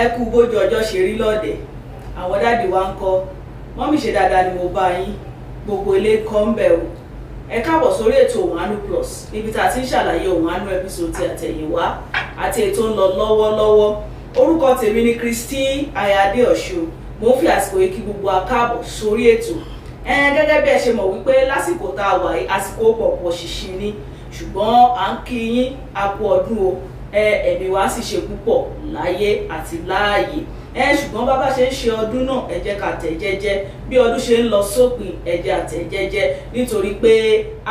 ẹ kú bójú ọjọ́ ṣe rí lọ́dẹ̀ àwọn dáàdì wa ń kọ́ mọ́mì ṣe dáadáa ni mo bá yín gbogbo ilé kọ́ ń bẹ̀ o ẹ káàbọ̀ sórí ètò Ohùn Plus níbi tá a ti ń ṣàlàyé Ohùn episode ti àtẹ̀yìnwá àti ètò ń lọ lọ́wọ́lọ́wọ́ orúkọ tèmi ni Christy Ayade Ọ̀ṣun mo ń fi àsìkò yìí kí gbogbo wa káàbọ̀ sórí ètò gẹ́gẹ́ bí ẹ ṣe mọ̀ wípé lásìkò tá a wà yìí àsìkò pọ̀pọ̀ ṣìnṣìn ni ṣùgbọ́n à ń kí yín a kú ọdún o ẹ̀mí wa sì ṣe púpọ̀ láyé àti láàyè ṣùgbọ́n bàbá ṣe ń ṣe ọdún náà ẹ jẹ́ ká tẹ̀ jẹ́jẹ́ bí ọdún ṣe ń lọ sópin ẹ jẹ́ á tẹ̀ jẹ́jẹ́ nítorí pé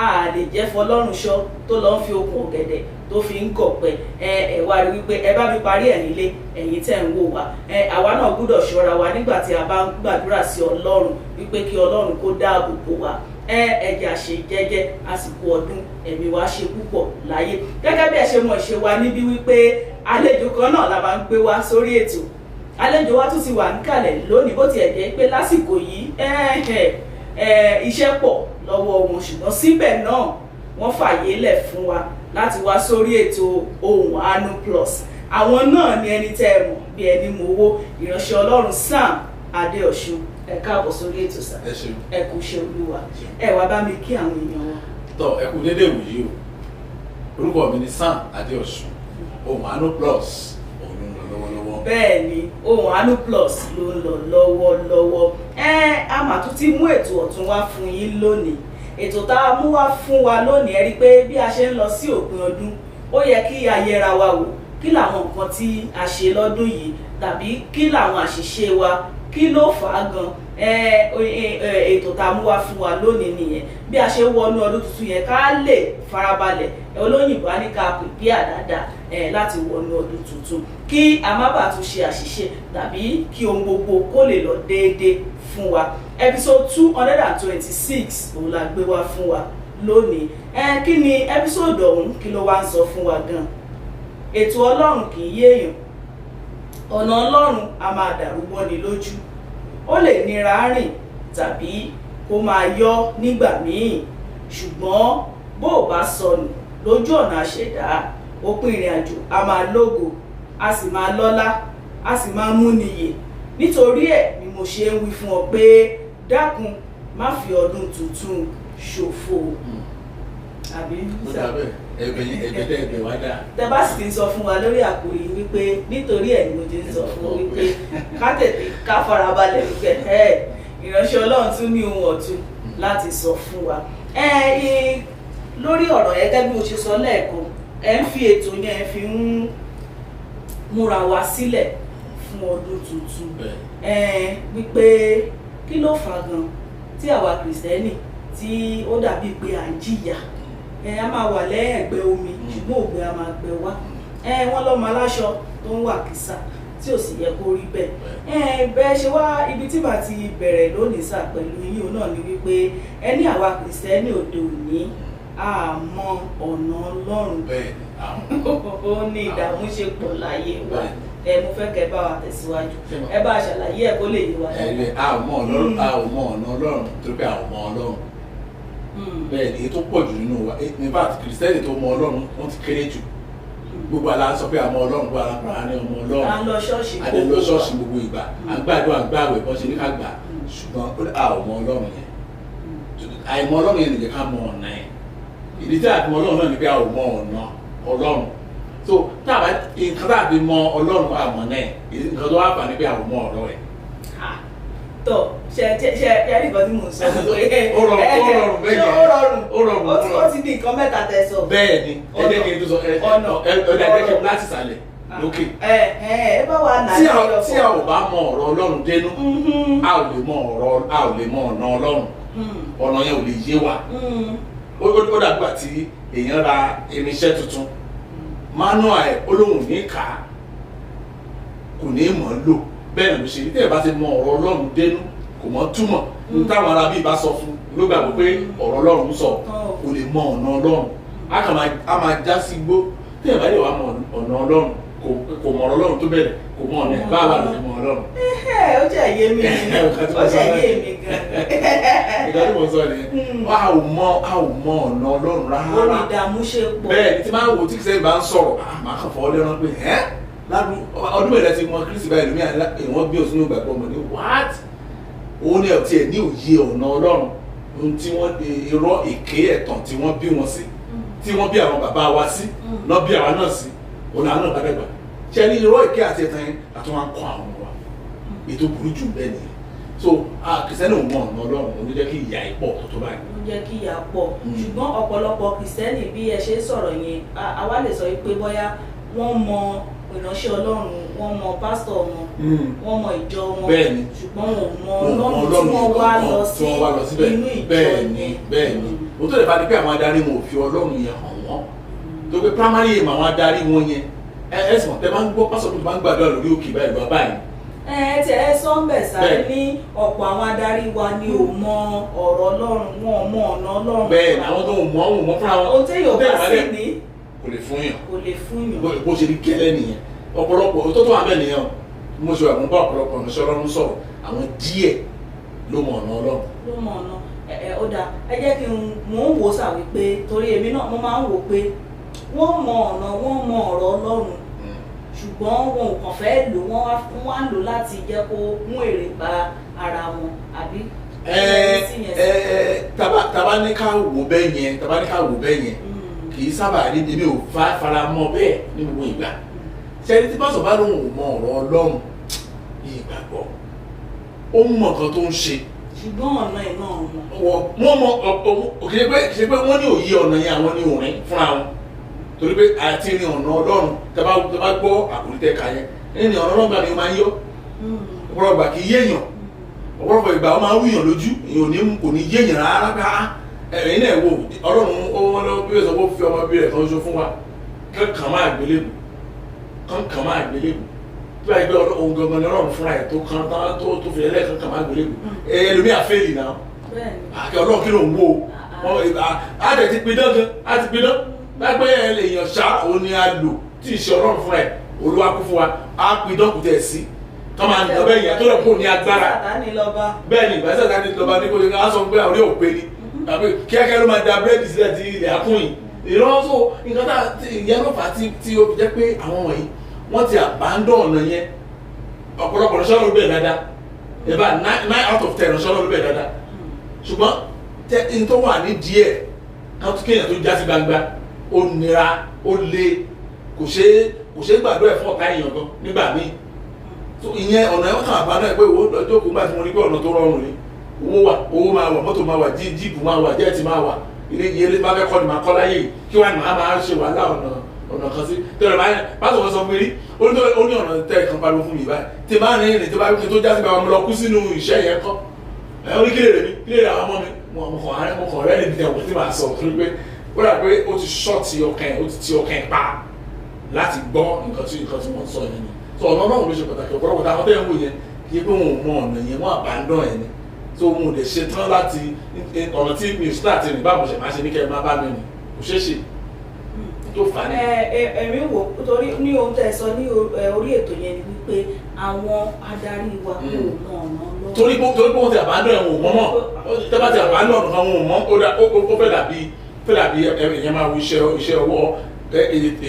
a lè jẹ́ fọlọ́run ṣọ́ tó lọ ń fi okùn ọ̀gẹ̀dẹ̀ tó fi ń gọ̀pẹ ẹ wá rí wípé ẹ bá mi parí ẹ̀ nílé ẹ̀yin tẹ̀ ń wò wá àwa náà gbọ́dọ̀ ṣọ́ra wa nígbà tí a bá ń gbàdúrà sí Ọlọ́run wípé kí Ọlọ́run kó dáàbò bò wá ẹ jẹ́ á ṣe jẹ́jẹ́ àsìkò ọdún ẹ̀mí wa ṣe púpọ̀ láyé gẹ́gẹ́ bí ẹ ṣe mọ̀ ṣe wa níbí wípé àlejò kan náà la máa ń gbé wá sórí ètò àlejò wa tún ti wà níkàlẹ̀ lónìí bó tiẹ̀ jẹ́ pé lásìkò yìí iṣẹ́ pọ̀ lọ́wọ́ wọn ṣùgbọ́n síbẹ̀ náà wọ́n fàyè lẹ̀ fún wa láti wá sórí ètò Ohùn Plus àwọn náà ni ẹni tẹ́ ẹ mọ̀ bí ẹni mowó ìránṣẹ́ Ọlọ́run Sam Adéọ̀ṣun ẹ káàbọ̀ sórí ètò sá ẹ kú ṣe Olúwa ẹ wá bá mi kí àwọn èèyàn wọn. tọ ẹ kú dédé wòyí o orúkọ mi ni Sam Adéọ̀ṣun Ohùn Plus bẹ́ẹ̀ ni Ohùn Plus ló ń lọ lọ́wọ́lọ́wọ́ a mà tún ti mú ètò ọ̀tún wá fún yín lónìí ètò tá a mú wá fún wa lónìí ẹ rí pé bí a ṣe ń lọ sí òpin ọdún ó yẹ kí a yẹra wa wò kí làwọn nǹkan tí a ṣe lọ́dún yìí tàbí kí làwọn àṣìṣe wa kí ló fà á gan ètò tá a mú wá fún wa lónìí nìyẹn bí a ṣe wọnú ọdún tuntun yẹn ká lè farabalẹ̀ olóyìnbó á ní ká pèpè àdáadáa láti wọnú ọdún tuntun kí a má bàa tún ṣe àṣìṣe tàbí kí ohun gbogbo kó lè lọ déédéé fún wa episode 226 òun la gbé wá fún wa lónìí kí ni episode ọ̀hún kí ló wá ń sọ fún wa gan ètò Ọlọ́run kì í yéèyàn ọ̀nà Ọlọ́run a máa dàrú mọ́ni lójú ó lè nira rìn tàbí kó máa yọ́ nígbà míì ṣùgbọ́n bó o bá sọnù lójú ọ̀nà àṣẹ̀dá òpin ìrìn àjò a máa lógo a sì máa lọ́lá a sì máa múniyè nítorí ẹ̀ ni mo ṣe ń wí fún ọ pé dákun má fi ọdún tuntun ṣòfò àbí ẹ̀bẹ̀ wá dáa. tẹ bá sì ti sọ fún wa lórí àkòrí wípé nítorí ẹ̀ ni mo ti ń sọ fún ọ wípé ká tètè ká farabalẹ̀ wípé ìránṣẹ́ Ọlọ́run tún ní ohun ọ̀tun láti sọ fún wa lórí ọ̀rọ̀ yẹn gẹ́gẹ́ bí mo ṣe sọ lẹ́ẹ̀kan ẹ ń fi ètò yẹn fi ń múra wa sílẹ̀ fún ọdún tuntun wípé kí ló fà gan tí àwa Kìrìsìtẹ́nì tí ó dàbí pé à ń jìyà a máa wà lẹ́ẹ̀gbẹ́ omi ṣùgbọ́n ògbé a máa gbẹ wá wọ́n lọ́mọ aláṣọ tó ń wà kìsà tí ò sì yẹ kó rí bẹ́ẹ̀ bẹ́ẹ̀ ṣe wá ibi tí màá ti bẹ̀rẹ̀ lónìí sà pẹ̀lú yín náà ni wípé ẹni àwa Kìrìsìtẹ́nì òde òní àmọ́ ọ̀nà Ọlọ́run ó ní ìdààmú ṣe pọ̀ láyé wa mo fẹ́ kẹ́ bá wa tẹ̀síwájú ẹ bá ṣàlàyé ẹ̀ kó lè yé wa dáadáa. a ò mọ ọ̀nà Ọlọ́run torí pé a ò mọ Ọlọ́run bẹ́ẹ̀ ni ètò pọ̀ jù nínú wa in fact Kìrìsìtẹ́nì tó mọ Ọlọ́run wọ́n ti kéré jù gbogbo àlá sọ pé àmọ́ Ọlọ́run gbọ́ alápàá ní ọmọ Ọlọ́run à ń lọ ṣọ́ọ̀ṣì gbogbo ìgbà à ń gbàdúrà àgbàwẹ̀ bọ́n ṣe ní ká gbà ṣùgbọ́n a ò mọ Ọlọ́run yẹn àìmọ̀ Ọlọ́run yẹn nìyẹn ká mọ ọ̀nà yẹn ìdí tí àti mọ Ọlọ́run náà ni pé a ò mọ ọ̀nà Ọlọ́run so táàbà nǹkan tá a fi mọ Ọlọ́run àmọ́ náà nǹkan tó wá fà ní pé a ò mọ ọ̀rọ̀ ẹ̀. tọ ṣe ẹrí kan tí mò ń sọ pé ó rọrùn bẹ́ẹ̀ ó rọrùn ó ti ní nǹkan mẹ́ta tẹ sọ. bẹ́ẹ̀ ni ẹ̀ẹ́dẹ́ kí n tó sọ ẹ̀ẹ́dẹ́ kí n láti sàlẹ̀ lókè. ẹ bá wa nà tí a ò bá mọ ọ̀rọ̀ Ọlọ́run dénú a ò lè mọ ọ̀nà Ọlọ́run ọ̀nà yẹn ò lè yé wa ó dàgbà tí èèyàn ra irinṣẹ́ tuntun manual ẹ̀ olóhùn ní ká kò ní mọ̀ ọ́ lò bẹ́ẹ̀ ló ṣe ní tẹ́lẹ̀ bá ti mọ ọ̀rọ̀ Ọlọ́run dénú kò mọ̀ túmọ̀ ní táwọn ará bíi bá sọ fún ló gbàgbọ́ pé ọ̀rọ̀ Ọlọ́run sọ kò lè mọ ọ̀nà Ọlọ́run a máa já sí gbó tẹ́lẹ̀ bá lè wá mọ ọ̀nà Ọlọ́run kò mọ ọ̀rọ̀ Ọlọ́run tó bẹ̀rẹ̀ kò mọ ọ̀nà ẹ̀ báwa ló mọ Ọlọ́run. ó jẹ́ yé mi ó jẹ́ yé mi gan-an. ìgbà tí mo sọ nìyẹn a ò mọ ọ̀nà Ọlọ́run rárá. ó ní ìdààmú ṣe pọ̀. bẹ́ẹ̀ ni tí máa ń wo tí kìsẹ́ bá ń sọ̀rọ̀ màá kàn fọ́ lẹ́rán pé ládùn ọdún mẹ́rin ti mọ Kristi báyìí lómi àná ìwọ́n gbé òsínú ìgbàgbọ́ ọmọ ní what òun ni ọtí ẹ̀ ní òye ọ̀nà Ọlọ́run ohun tí wọ́n irọ́ èké ẹ̀tàn tí wọ́n bí wọn sí tí wọ́n bí àwọn bàbá wa sí lọ́ bí àwa náà sí òun àwọn náà bá dàgbà ṣe ní irọ́ èké àti ẹ̀tàn yẹn àtúnwá kọ́ àwọn wa ètò burú jù bẹ́ẹ̀ nìyẹn so kìrìsìtẹ́nì ò mọ ọ̀nà Ọlọ́run òun ló jẹ́ kí ìyà ẹ̀ pọ̀ tó báyìí. ó jẹ́ kí ìyà pọ̀ ṣùgbọ́n ọ̀pọ̀lọpọ̀ kìrìsìtẹ́nì bí ẹ ṣe sọ̀rọ̀ yẹn àwa lè sọ pé bóyá wọ́n mọ ìránṣẹ́ Ọlọ́run wọ́n mọ pásítọ̀ wọn wọ́n mọ ìjọ wọn ṣùgbọ́n wọn mọ Ọlọ́run tí wọ́n wá lọ sí inú ìjọ yẹn. bẹ́ẹ̀ni o tó lè bá di pé àwọn adarí wọn ò fi Ọlọ́run yẹn hàn wọ́n tó pé primary aim àwọn adarí wọn yẹn ẹ̀sìn tẹ máa ń gbọ́ pásítọ̀ tó máa ń gbàdúrà lórí òkè báyìí lọ́ba yìí. Tí ẹ sọ ń bẹ̀ sáré ní ọ̀pọ̀ àwọn adarí wa ni ò mọ ọ̀rọ̀ Ọlọ́run wọn ò mọ ọ̀nà Ọlọ́run. bẹ́ẹ̀ ni àwọn tó ń mọ fúnra wọn. ohun tí yóò bá sí ní kò lè fún yàn. kò lè fún yàn. bó ṣe rí gẹ́lẹ́ nìyẹn ọ̀pọ̀lọpọ̀ tó tó wà bẹ́ẹ̀ nìyẹn mo ṣe àwọn bá ọ̀pọ̀lọpọ̀ ọ̀nà Ọlọ́run sọ̀rọ̀ àwọn díẹ̀ ló mọ ọ̀nà Ọlọ́run. ló mọ ọ̀nà ó dáa ẹ jẹ́ kí n mò ń wò sà wípé torí èmi náà mo máa ń wò pé wọ́n mọ ọ̀nà wọ́n mọ ọ̀rọ̀ Ọlọ́run ṣùgbọ́n wọn ò kàn fẹ́ lò wọ́n wá lò láti jẹ́ kó mú èrè bá ara wọn àbí. taba ní ká wò bẹ́ẹ̀ yẹn kì í sábà rí èmi ò fara mọ́ bẹ́ẹ̀ ní gbogbo ìgbà ṣẹ́ni tí pásọ̀ bá lóun ò mọ ọ̀rọ̀ Ọlọ́run ìgbàgbọ́ ó mọ nǹkan tó ń ṣe. ṣùgbọ́n ọ̀nà ẹ̀ náà wọ́n mọ kì í ṣe pé wọ́n ní òye ọ̀nà yẹn àwọn ní òrìn fúnra wọn torí pé àti ní ọ̀nà Ọlọ́run tẹ́ bá gbọ́ àkùrítẹ́ ka yẹn ní ọ̀nà Ọlọ́run gbà ní o máa ń yọ ọ̀pọ̀lọpọ̀ ìgbà kì í yéèyàn ọ̀pọ̀lọpọ̀ ìgbà ó máa ń wúyàn lójú èèyàn kò ní yéèyàn rárá bá ẹ̀rín náà wò Ọlọ́run wọn lọ bí ó fi ọmọ bí rẹ̀ kan ṣo fún wa kankan máa gbélébù tí wàá gbé ohun gangan ní Ọlọ́run fúnra ẹ̀ tó kan tó fi ẹlẹ́ kankan máa gbélébù ẹlòmíà fẹ́ẹ̀lì náà àkẹ́ Ọlọ́run kí ló ń wò á tẹ̀ ti pidán gan á ti pidán lágbé èèyàn ṣá òun ni a lò tí ì ṣe Ọlọ́run fúnra ẹ̀ Olúwa kú fún wa á pidán kù tẹ̀ sí tọ́ máa ń lọ bẹ́ẹ̀ yẹn tó lọ kó ní agbára bẹ́ẹ̀ ni ìgbà Sátánì lọ́ba ní kó ṣe ká sọ pé àwọn yóò pé ni tàbí kíákíá ló máa da búrẹ́dì sílẹ̀ tí ilẹ̀ akún yìí ìrọ́sọ nǹkan tá ìyẹn ló fà á tí ó fi jẹ́ pé àwọn wọ̀nyí wọ́n ti abandon ọ̀nà yẹn ọ̀pọ̀lọpọ̀ ránṣẹ́ ló bẹ̀ dáadáa ìbá 9 out of 10 ránṣẹ́ ló bẹ̀ dáadáa ṣùgbọ́n n tó wà ní díẹ̀ kéèyàn tó já sí gbangba ó nira ó le kò ṣeé gbàdúrà ẹ̀ fún ọ̀tá èèyàn gan nígbà míì ìyẹn ọ̀nà ẹ̀ wọ́n kàn abandon ẹ̀ pé lọ́jọ́ òkú gbà tí mo rí pé ọ̀nà tó rọrùn ni owó máa wà mọ́tò máa wà jíìpù máa wà jẹ́ẹ̀tì máa wà ilé bá fẹ́ kọ́ ni máa kọ́ láyé kí wọ́n máa ṣe wàhálà ọ̀nà kan sí tẹ̀lé báyìí wọn sọ fún mi rí ó ní ọ̀nà tẹ̀ kan pariwo fún mi báyìí tí máa rìn ìrìn tí bá wípé tó já sí bá wọn lọ kú sínú iṣẹ́ yẹn kọ́ ẹ̀ ó ní kílè rẹ̀ mi kílè rẹ̀ àwọn ọmọ mi mo kàn rẹ́ níbi tẹ̀wọ̀ tí màá sọ torí pé ó dà pé ó ti ṣọ́ọ̀tì ọkàn ẹ̀ ó ti ti ọkàn ẹ̀ pa láti gbọ́ nǹkan tí wọ́n sọ yẹn ni so ọ̀nà náà ló ṣe pàtàkì ọ̀pọ̀lọpọ̀ táwọn tẹ̀ ń wò yẹn kí pé wọn ò mọ ọ̀nà yẹn wọ́n àbádọ́ ẹ̀ ni so mo lè ṣe tán láti ọ̀nà tí mi ò sí láti rìn báwo ṣe máa ṣe ní kẹ́ ẹ máa bá mi rìn kò ṣeé ṣe tó fà á ní. ẹ̀mí wò torí ní ohun tẹ́ ẹ sọ ní orí ètò yẹn ni wípé àwọn adarí wa kò mọ ọ̀nà lọ. torí pé wọ́n ti àbádọ́ ẹ̀ wò mọ́ mọ́ tẹ́bá ti àbádọ́ ọ̀nà kan wò mọ́ ó fẹ́ dàbí ẹ̀yẹn máa wo iṣẹ́ ọwọ́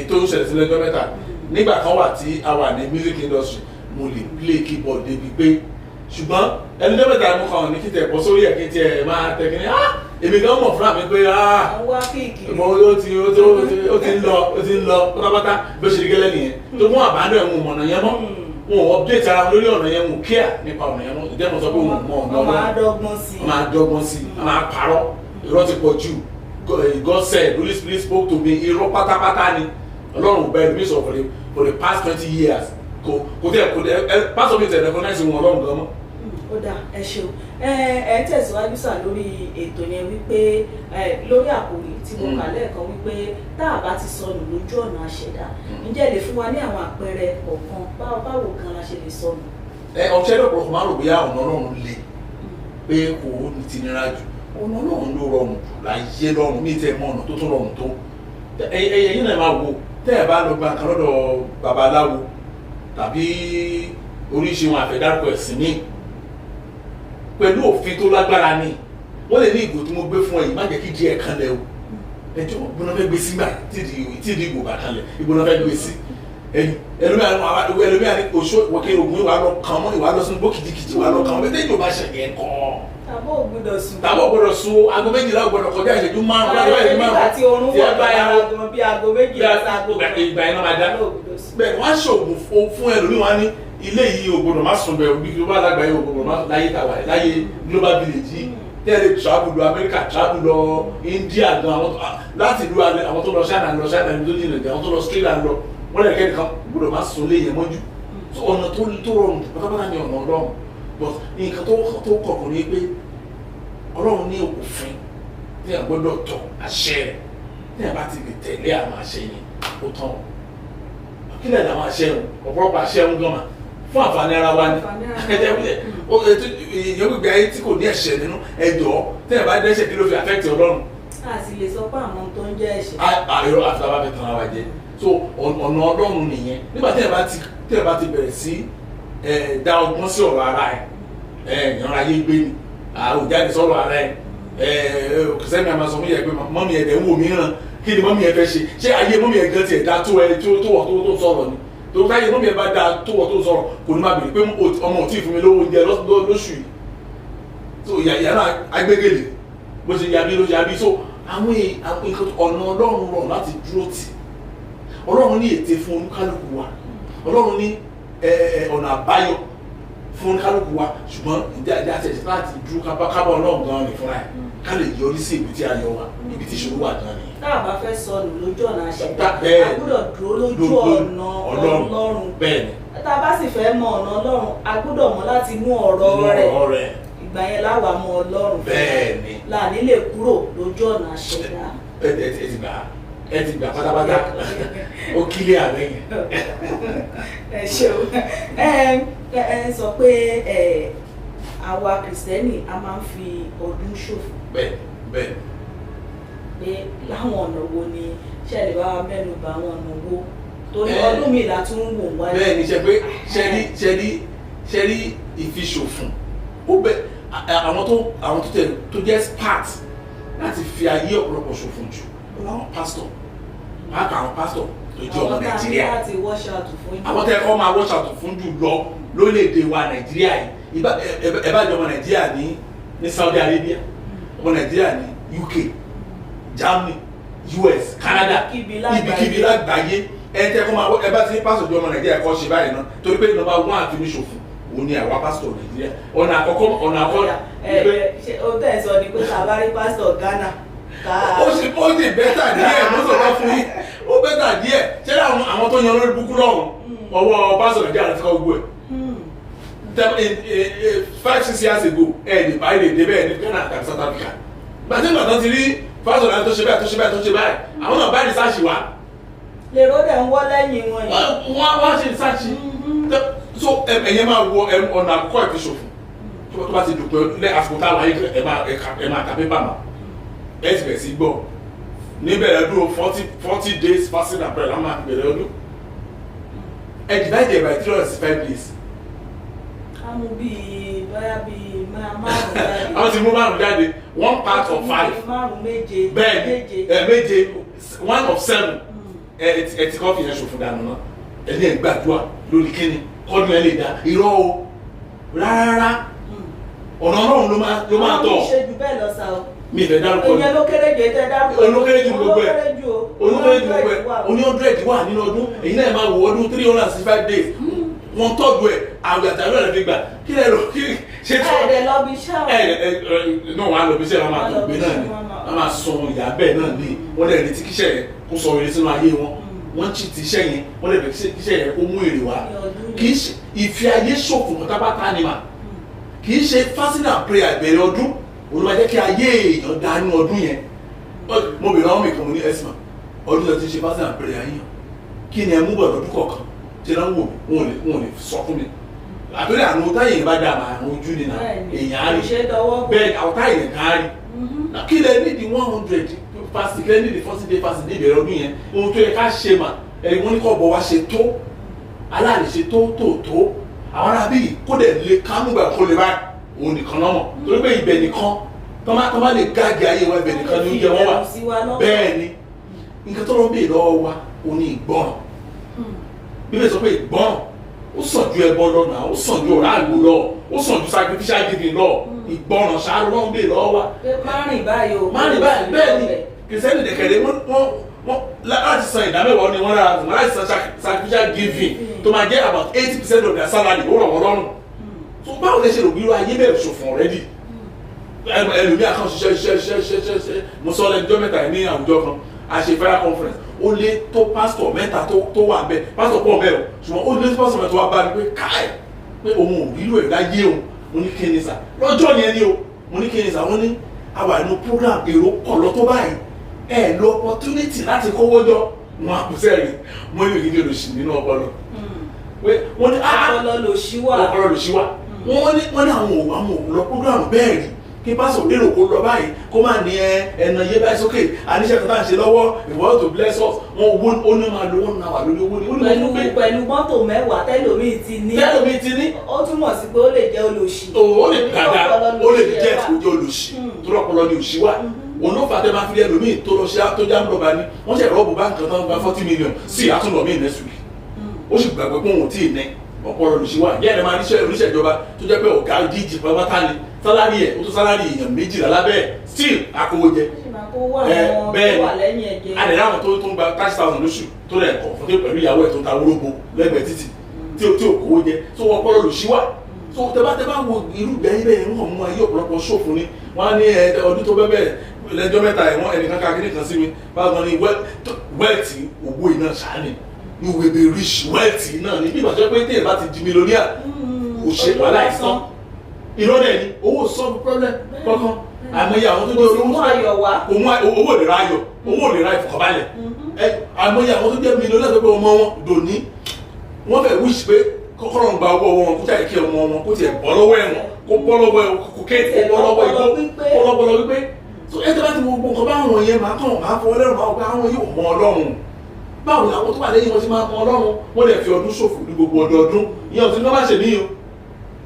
ètò ìṣẹ̀lẹ̀ sílẹ̀ gọ́mẹ́ta nígbà kan wà tí a wà ní music industry mo lè play keyboard débi pé ṣùgbọ́n ẹni tó mẹ́ta mú kan ní kí tẹ̀ bọ́ sórí ẹ̀ kí tiẹ̀ máa tẹ̀ kí ni èmi gan mọ̀ fúnra mi pé ó ti ń lọ pátápátá bí ó ṣe rí gẹ́lẹ́ nìyẹn tó mú àbádọ́ ẹ̀ mú ọ̀nà yẹn mọ́ wọn ò update ara wọn lórí ọ̀nà yẹn wọn kíá nípa ọ̀nà yẹn mọ́ ìdẹ́mọ̀ sọ pé wọn mọ ọ̀nà wọn máa dọ́gbọ́n sí wọn máa parọ́ irọ́ ti pọ̀ jù God said Holy Spirit spoke to me irọ́ pátápátá ni Ọlọ́run bẹ́ẹ̀ ni mi sọ for the past 20 years kò tẹ pásọ mi tẹ recognize wọn Ọlọ́run gan mọ́. ó dáa ẹ ṣeun ẹ tẹ̀síwájú sà lórí ètò yẹn wípé lórí àkòrí tí mo kà lẹ́ẹ̀kan wípé tá a bá ti sọnù lójú ọ̀nà àṣẹ̀dá ǹjẹ́ lè fún wa ní àwọn àpẹẹrẹ kọ̀ọ̀kan báwo gan la ṣe lè sọnù. ọ̀sẹ̀ lọ́pọ̀lọpọ̀ máa ń rò bóyá ọ̀nà Ọlọ́run le pé kò ní ti nira jù ọ̀nà Ọlọ́run ló rọrùn jù láyé lọ́rùn ní ìtẹ̀ mọ́ ọ̀nà tó tún rọrùn tó ẹ̀yìn náà máa wo tẹ́ ẹ̀ bá lọ gba kan lọ́dọ̀ babaláwo tàbí oríṣi wọn àfẹ́dárúkọ ẹ̀sìn ní pẹ̀lú òfin tó lágbára ní wọ́n lè ní ìgò tí mo gbé fún ẹ̀yìn má jẹ́ kí díẹ̀ kan lẹ̀ o ẹjọ́ ìgbóná fẹ́ gbé sí gbà tí ìdí ìgò bá kan lẹ̀ ìgbóná fẹ́ gbé sí ẹlòmíà ní oṣù wọ́kẹ́ ogun ìwà lọ kàn mọ́ ìwà lọ sínú bó kìtìkìtì ìwà lọ kàn mọ́ bẹ́ẹ̀ tẹ́jọ́ bá ṣẹ̀yẹ kọ́. tàbọ̀ gbọ́dọ̀ sùn. tàbọ̀ gbọ́dọ̀ sùn aago méjìlá gbọ́dọ̀ kọjá ìṣẹ́jú márùn-ún. nígbà tí oorun wọ̀ bá yàrá gan bí aago méjìlá sáago kan. ìgbà iná máa dá. bẹ́ẹ̀ wọ́n á ṣoògùn fún ẹlòmíì wọn ní ilé yìí ò gbọ́dọ̀ má sùn bẹ́ẹ̀ bí global lágbàáyé ò gbọ́dọ̀ má láyé tàwa láyé global village yìí tẹ́lẹ̀ travel lọ Amẹ́ríkà travel lọ India gan àwọn láti ìlú àwọn tó lọ China lọ China ní tó jìnnà àwọn tó lọ Australia lọ wọ́n lè kẹ́ nìkan gbọ́dọ̀ má sùn lé yẹn mọ́jú ọ̀nà tó rọrùn pátápátá ní ọ̀nà Ọlọ́run but nǹkan tó kọ̀ọ̀kan ní pé Ọlọ́run ní òfin tí a gbọ́dọ̀ tọ̀ àṣẹ rẹ̀ tí a bá ti lè tẹ̀lé àwọn àṣẹ yẹn ó tán kílẹ̀ làwọn àṣẹ wọn ọ̀pọ̀lọpọ̀ àṣẹ wọn gan ma fún àǹfààní ara wa ni ìyẹn gbígbé ayé tí kò ní ẹ̀ṣẹ̀ nínú ẹ̀jọ̀ tí a bá dẹ́ṣẹ̀ kí ló fi affect Ọlọ́run. a sì lè sọ pé àwọn tó ń jẹ́ ẹ̀ṣẹ̀. àìrọ àfitàbà fi tan ara jẹ so ọ̀nà Ọlọ́run nìyẹn nígbà tí a bá ti bẹ̀rẹ̀ sí dá ọgbọ́n sí ọ̀rọ̀ ara ẹ̀ ìyànra ayé gbé ni àwòjáde sọ̀rọ̀ ara ẹ̀ kìsẹ́mi àmà sọ fún yẹ pé mọ́mí ẹ̀dẹ̀ ń wò mí ràn kí ni mọ́mí ẹ fẹ́ ṣe ayé mọ́mí ẹ̀ gan tiẹ̀ dá tó wọ̀ tó sọ̀rọ̀ ni tó táyé mọ́mí ẹ bá dá tó wọ̀ tó sọ̀rọ̀ kò ní má bèrè pé ọmọ ò tí ì fún mi lówó oúnjẹ lóṣù yìí so yàrá agbégélé bó ṣe yabí ló ṣe yabí so àwọn nǹkan ọ̀nà Ọlọ́run rọ̀ láti dúró tì Ọlọ́run ní ète fún oníkálukú wa Ọlọ́run ní ọ̀nà àbáyọ fún kálukú wa ṣùgbọ́n ìdí àtẹ̀sí láti dúró kábọ̀ Ọlọ́run gan-an ní fúnra ẹ̀ ká lè yọrí sí ibi tí a yọ wa ibi tí ìṣòro wà gan-an ni. tá a bá fẹ́ sọnù lójú ọ̀nà àṣẹ̀dá a gbọ́dọ̀ dúró lójú ọ̀nà Ọlọ́run bẹ́ẹ̀ni. tá a bá sì fẹ́ mọ ọ̀nà Ọlọ́run a gbọ́dọ̀ mọ láti inú ọ̀rọ̀ rẹ̀ ìgbà yẹn láwa mọ Ọlọ́run bẹ́ẹ̀ni láàní lè kúrò lójú ọ̀nà àṣẹ̀dá. ẹ ti gbà pátápátá ó kílé ààrẹ yẹn. ẹ ṣeun ẹ sọ pé àwa kìrìsìtẹ́nì a máa ń fi ọdún ṣòfò. bẹ́ẹ̀ bẹ́ẹ̀. pé láwọn ọ̀nà wo ni ṣẹlẹ̀ bá wa mẹ́nu bà àwọn ọ̀nà wo torí ọdún mi là tún ń wò wáyé. bẹ́ẹ̀ ni ṣe pé ṣe rí ìfiṣòfò ó bẹ àwọn tó tẹ tó jẹ́ smart láti fi ayé ọ̀pọ̀lọpọ̀ ṣòfò jù àwọn pásítọ̀ máa ka àwọn pásítọ̀ tó jẹ́ ọmọ Nàìjíríà àwọn tẹ́ kọ́ máa wash out fún jù lọ lórílẹ̀‐èdè wa Nàìjíríà yìí ẹ bá jọ ọmọ Nàìjíríà ní Saudi Arabia ọmọ Nàìjíríà ní UK Germany US Canada ibikíbi lágbàáyé ẹ tẹ́ kọ́ máa ẹ bá ti ní pásítọ̀ jọ ọmọ Nàìjíríà kọ́ ṣe báyìí náà torí pé nọ́mbà 1 àti oníṣòfò òun ni àwa pásítọ̀ Nàìjíríà ọ̀nà àkọ́kọ́ ó tẹ̀ sọ ni pé tàbá rí pásítọ̀ Ghana ó sì bẹ́tà díẹ̀ ló sọ̀rọ̀ fún yín ó bẹ́tà díẹ̀ ṣé àwọn tó yan lórí búkú lọ́rùn ọwọ́ pásítọ̀ Nàìjíríà láti kọ́ gbogbo ẹ̀ 5-6 years ago ní báyìí lè dé bẹ́ẹ̀ ní Ghana àti South Africa gbàtí ìgbàtàn ti rí pásítọ̀ Nàìjíríà tó ṣe báyìí àwọn náà báyìí sáàṣì wá. lèrò dẹ̀ ń wọ́ lẹ́yìn wọn yìí. wọ́n ṣe sáàṣì so ẹ̀yẹ máa wọ ọ̀nà àkọ́kọ́ ìfiṣòfò tó bá ti dùn pé àsìkò táwọn ayé ẹ̀ máa kà pépà mọ́ ẹ ti bẹ̀rẹ̀ sí gbọ́ níbẹ̀rẹ̀ ọdún 40 days fasting and prayer láwọn àbẹ̀rẹ̀ ọdún ẹ divide by 365 days. a mú bíi báyà bíi márùn jáde. àwọn ti mú márùn jáde 1 part of 5. márùn méje. bẹ́ẹ̀ni méje 1 of 7 ẹ ti kọ́ fi yẹn ṣòfò dànù náà ẹ ní ẹ̀ gbàdúrà lórí kíni kọ́dún ẹ lè dá irọ́ o rárá ọ̀nà Ọlọ́run ló máa tọ̀. àwọn ìṣèjú bẹ́ẹ̀ lọ sá o. mi ìfẹ́ dárúkọ ìyẹn ló kéré jù tẹ́ dárúkọ. olókéré ju gbogbo ẹ̀ oní 100 wà nínú ọdún èyí náà máa wò ọdún 365 days wọ́n tọ́jú ẹ̀ àwọn àtàlù ẹ̀ fi gbà kí lẹ́ lọ kí ṣe tó. ẹ̀ẹ́dẹ̀ lọ bí iṣẹ́ o. náà wọ́n á lọ bí iṣẹ́ wọn máa tó gbé náà ni wọ́n máa sọ ìyá bẹ́ẹ̀ náà ni wọ́n lè retí kíṣẹ́ yẹn kó sọ èrè sínú ayé wọn wọ́n ti ti iṣẹ́ yẹn wọ́n lè retí kíṣẹ́ yẹn kó mú èrè wá kì í ṣe ìfi ayé ṣòfò pátápátá ni mà kì í ṣe fasting and prayer ìbẹ̀rẹ̀ ọdún olùwà jẹ́ kí ayé èèyàn dánú ọdún yẹn mo bèèrè àwọn mìkan mo ní ẹ̀sìmà ọdún lọ ti ṣe fasting and prayer yíyan kí ni ẹ mú bọ̀ lọ́dún kọ̀ọ̀kan tí ẹ náà wò mí wọn ò lè sọ fún mi àtúndì àrùn táyì bá dà mà àrùn ojú ni nà èèyàn á rí bẹ́ẹ̀ àwọn táyì nìkan á rí kí lẹ nídìí 100 fasting kí lẹ nídìí 40 day fasting ní ìbẹ̀rẹ̀ ọdún yẹn ohun tó yẹ ká ṣe mà ẹni wọ́n ní kọ́ bọ̀ wá ṣe tó aláàlè ṣe tó àwọn arábí kó dẹ̀ lè kánúgbà kó lè báyìí òun nìkan náà mọ̀ torí pé ibẹ̀ nìkan tó má lè gáàgì ayé wa ibẹ̀ nìkan ní oúnjẹ wọn wà bẹ́ẹ̀ ni nǹkan tó lọ bèèrè lọ́wọ́ wa òun ní ìgbọràn Bíbélì sọ pé ìgbọ́ràn ó sàn ju ẹbọ lọ náà, ó sàn ju ọ̀rá àgbò lọ, ó sàn ju sacrificial giving lọ. Ìgbọ́ràn ṣáà lọ́wọ́ ń bè lọ́wọ́ wa. Má rìn báyìí o. Má rìn báyìí bẹ́ẹ̀ ni kìrìsìtẹ́nì dẹ̀kẹ̀dẹ̀ wọ́n láti san ìdámẹ́wàá ni wọ́n lára fún wọn láti san sacrificial giving tó máa jẹ́ about 80% of their salary ó rọ̀ wọ́n lọ́rùn. So báwo lè ṣe rò bí irú ayé bẹ̀rẹ̀ ṣòfò already? Ẹlòmíà kan ṣiṣẹ́ mo sọ lẹ́jọ́ mẹ́ta ní àwùjọ kan a ṣe federal conference ó lé tó pásítọ̀ mẹ́ta tó wà bẹ́ẹ̀ pásítọ̀ pọ̀ bẹ́ẹ̀ o ṣùgbọ́n ó lé tó pásítọ̀ mẹ́ta wà bá mi pé káì pé òun ò rírò ẹ̀ láyé òun mo ní kí ni sà lọ́jọ́ yẹn ni o mo ní kí ni sà wọ́n ní àwa inú program èrò kọ̀ lọ tó báyìí ẹ lo opportunity láti kówó jọ wọn àkùsẹ́ rí mo ní ìdíje lòsì nínú ọpọlọ wọ́n ní ọpọlọ lòsì wà wọ́n ní àwọn òun lọ program bẹ́ẹ̀ rí kí pásọ̀ lérò kó lọ báyìí kó má ní ẹ̀nà yé báyìí sókè àníṣe kan tá à ń ṣe lọ́wọ́ ìwọ́n tó bless us wọn owó ó ní máa lo wọn náà wà lórí owó ni. pẹ̀lú mọ́tò mẹ́wàá tẹ́lòmíì ti ní ó túmọ̀ sí pé ó lè jẹ́ olòṣì. ó lè dáadáa ó lè jẹ́ tó jẹ́ olòṣì tó rọpọlọ ní òṣì wà òun ló fà tẹ́ máa fi rí ẹlòmíì tó lọ ṣe tó já ń lọ́ba ní wọ́n ṣe rọ́ọ̀bù báńkì kan tán gba 40 million sí àtúnlọ̀ míì next week ó sì gbàgbé pé òun ò tí ì ní ọpọlọ lòṣì wà yẹ́n ẹ̀ máa níṣẹ́ oníṣẹ́ ìjọba tó jẹ́ pé ọ̀gá díjì pátápátá ni sálárì ẹ̀ ó tó sálárì èèyàn méjìlá lábẹ́ ẹ̀ still akówó jẹ bẹ́ẹ̀ ni adẹ̀ láwọn tó ń gba 30,000 lóṣù tó rẹ̀ kọ̀ fún tó pẹ̀lú ìyàwó ẹ̀ tó ń ta wórógbó lẹ́gbẹ̀ẹ́ títì tí ò kówó jẹ tó ọpọlọ lòṣì wà so tẹ́bá wo irú gbẹ̀yìn bẹ́ẹ̀ ń hàn mú ayé ọ̀pọ̀lọpọ̀ ṣòfò ni wọ́n á ní ọdún tó bẹ́ẹ̀ lẹ́jọ́ mẹ́ta ẹ̀wọ̀n ẹnìkan kakiri kan sí mi báwọn ní wẹ́ẹ̀tì owó iná ṣáánì ní wèbè rich wẹ́ẹ̀tì náà ní bí ìbàjẹ́ pé téèyàn bá ti di mílíọ̀nìà kò ṣe wàhálà ìsán irọ́ dẹ̀ ni owó sọ́ọ̀bù problem kankan àmọ́yé àwọn tó jẹ́ olówó kò mú owó lè ra ayọ̀ owó lè ra ìfọ̀kànbalẹ̀ àmọ́yé àwọn tó jẹ́ mílíọ̀nìà tó pé ọmọ wọn dòní wọ́n fẹ́ wish pé kọ́kọ́rọ́ ń gba owó wọn kó jáde kí ọmọ wọn kó tiẹ̀ bọ́ lọ́wọ́ ẹ̀wọ̀n kó bọ́ lọ́wọ́ kó kéètì kó bọ́ lọ́wọ́ igbó kó lọ́pọlọ wípé so ẹ tẹ́lá ti wo gbogbo nǹkan báwọn yẹn máa fọwọ́ lẹ́rù máa gba àwọn yóò mọ Ọlọ́run báwo ni àwọn tó wà lẹ́yìn wọn ti máa mọ Ọlọ́run wọ́n lè fi ọdún ṣòfò ní gbogbo ọdọọdún ìyẹn òtún ní wọ́n bá ṣe níyàn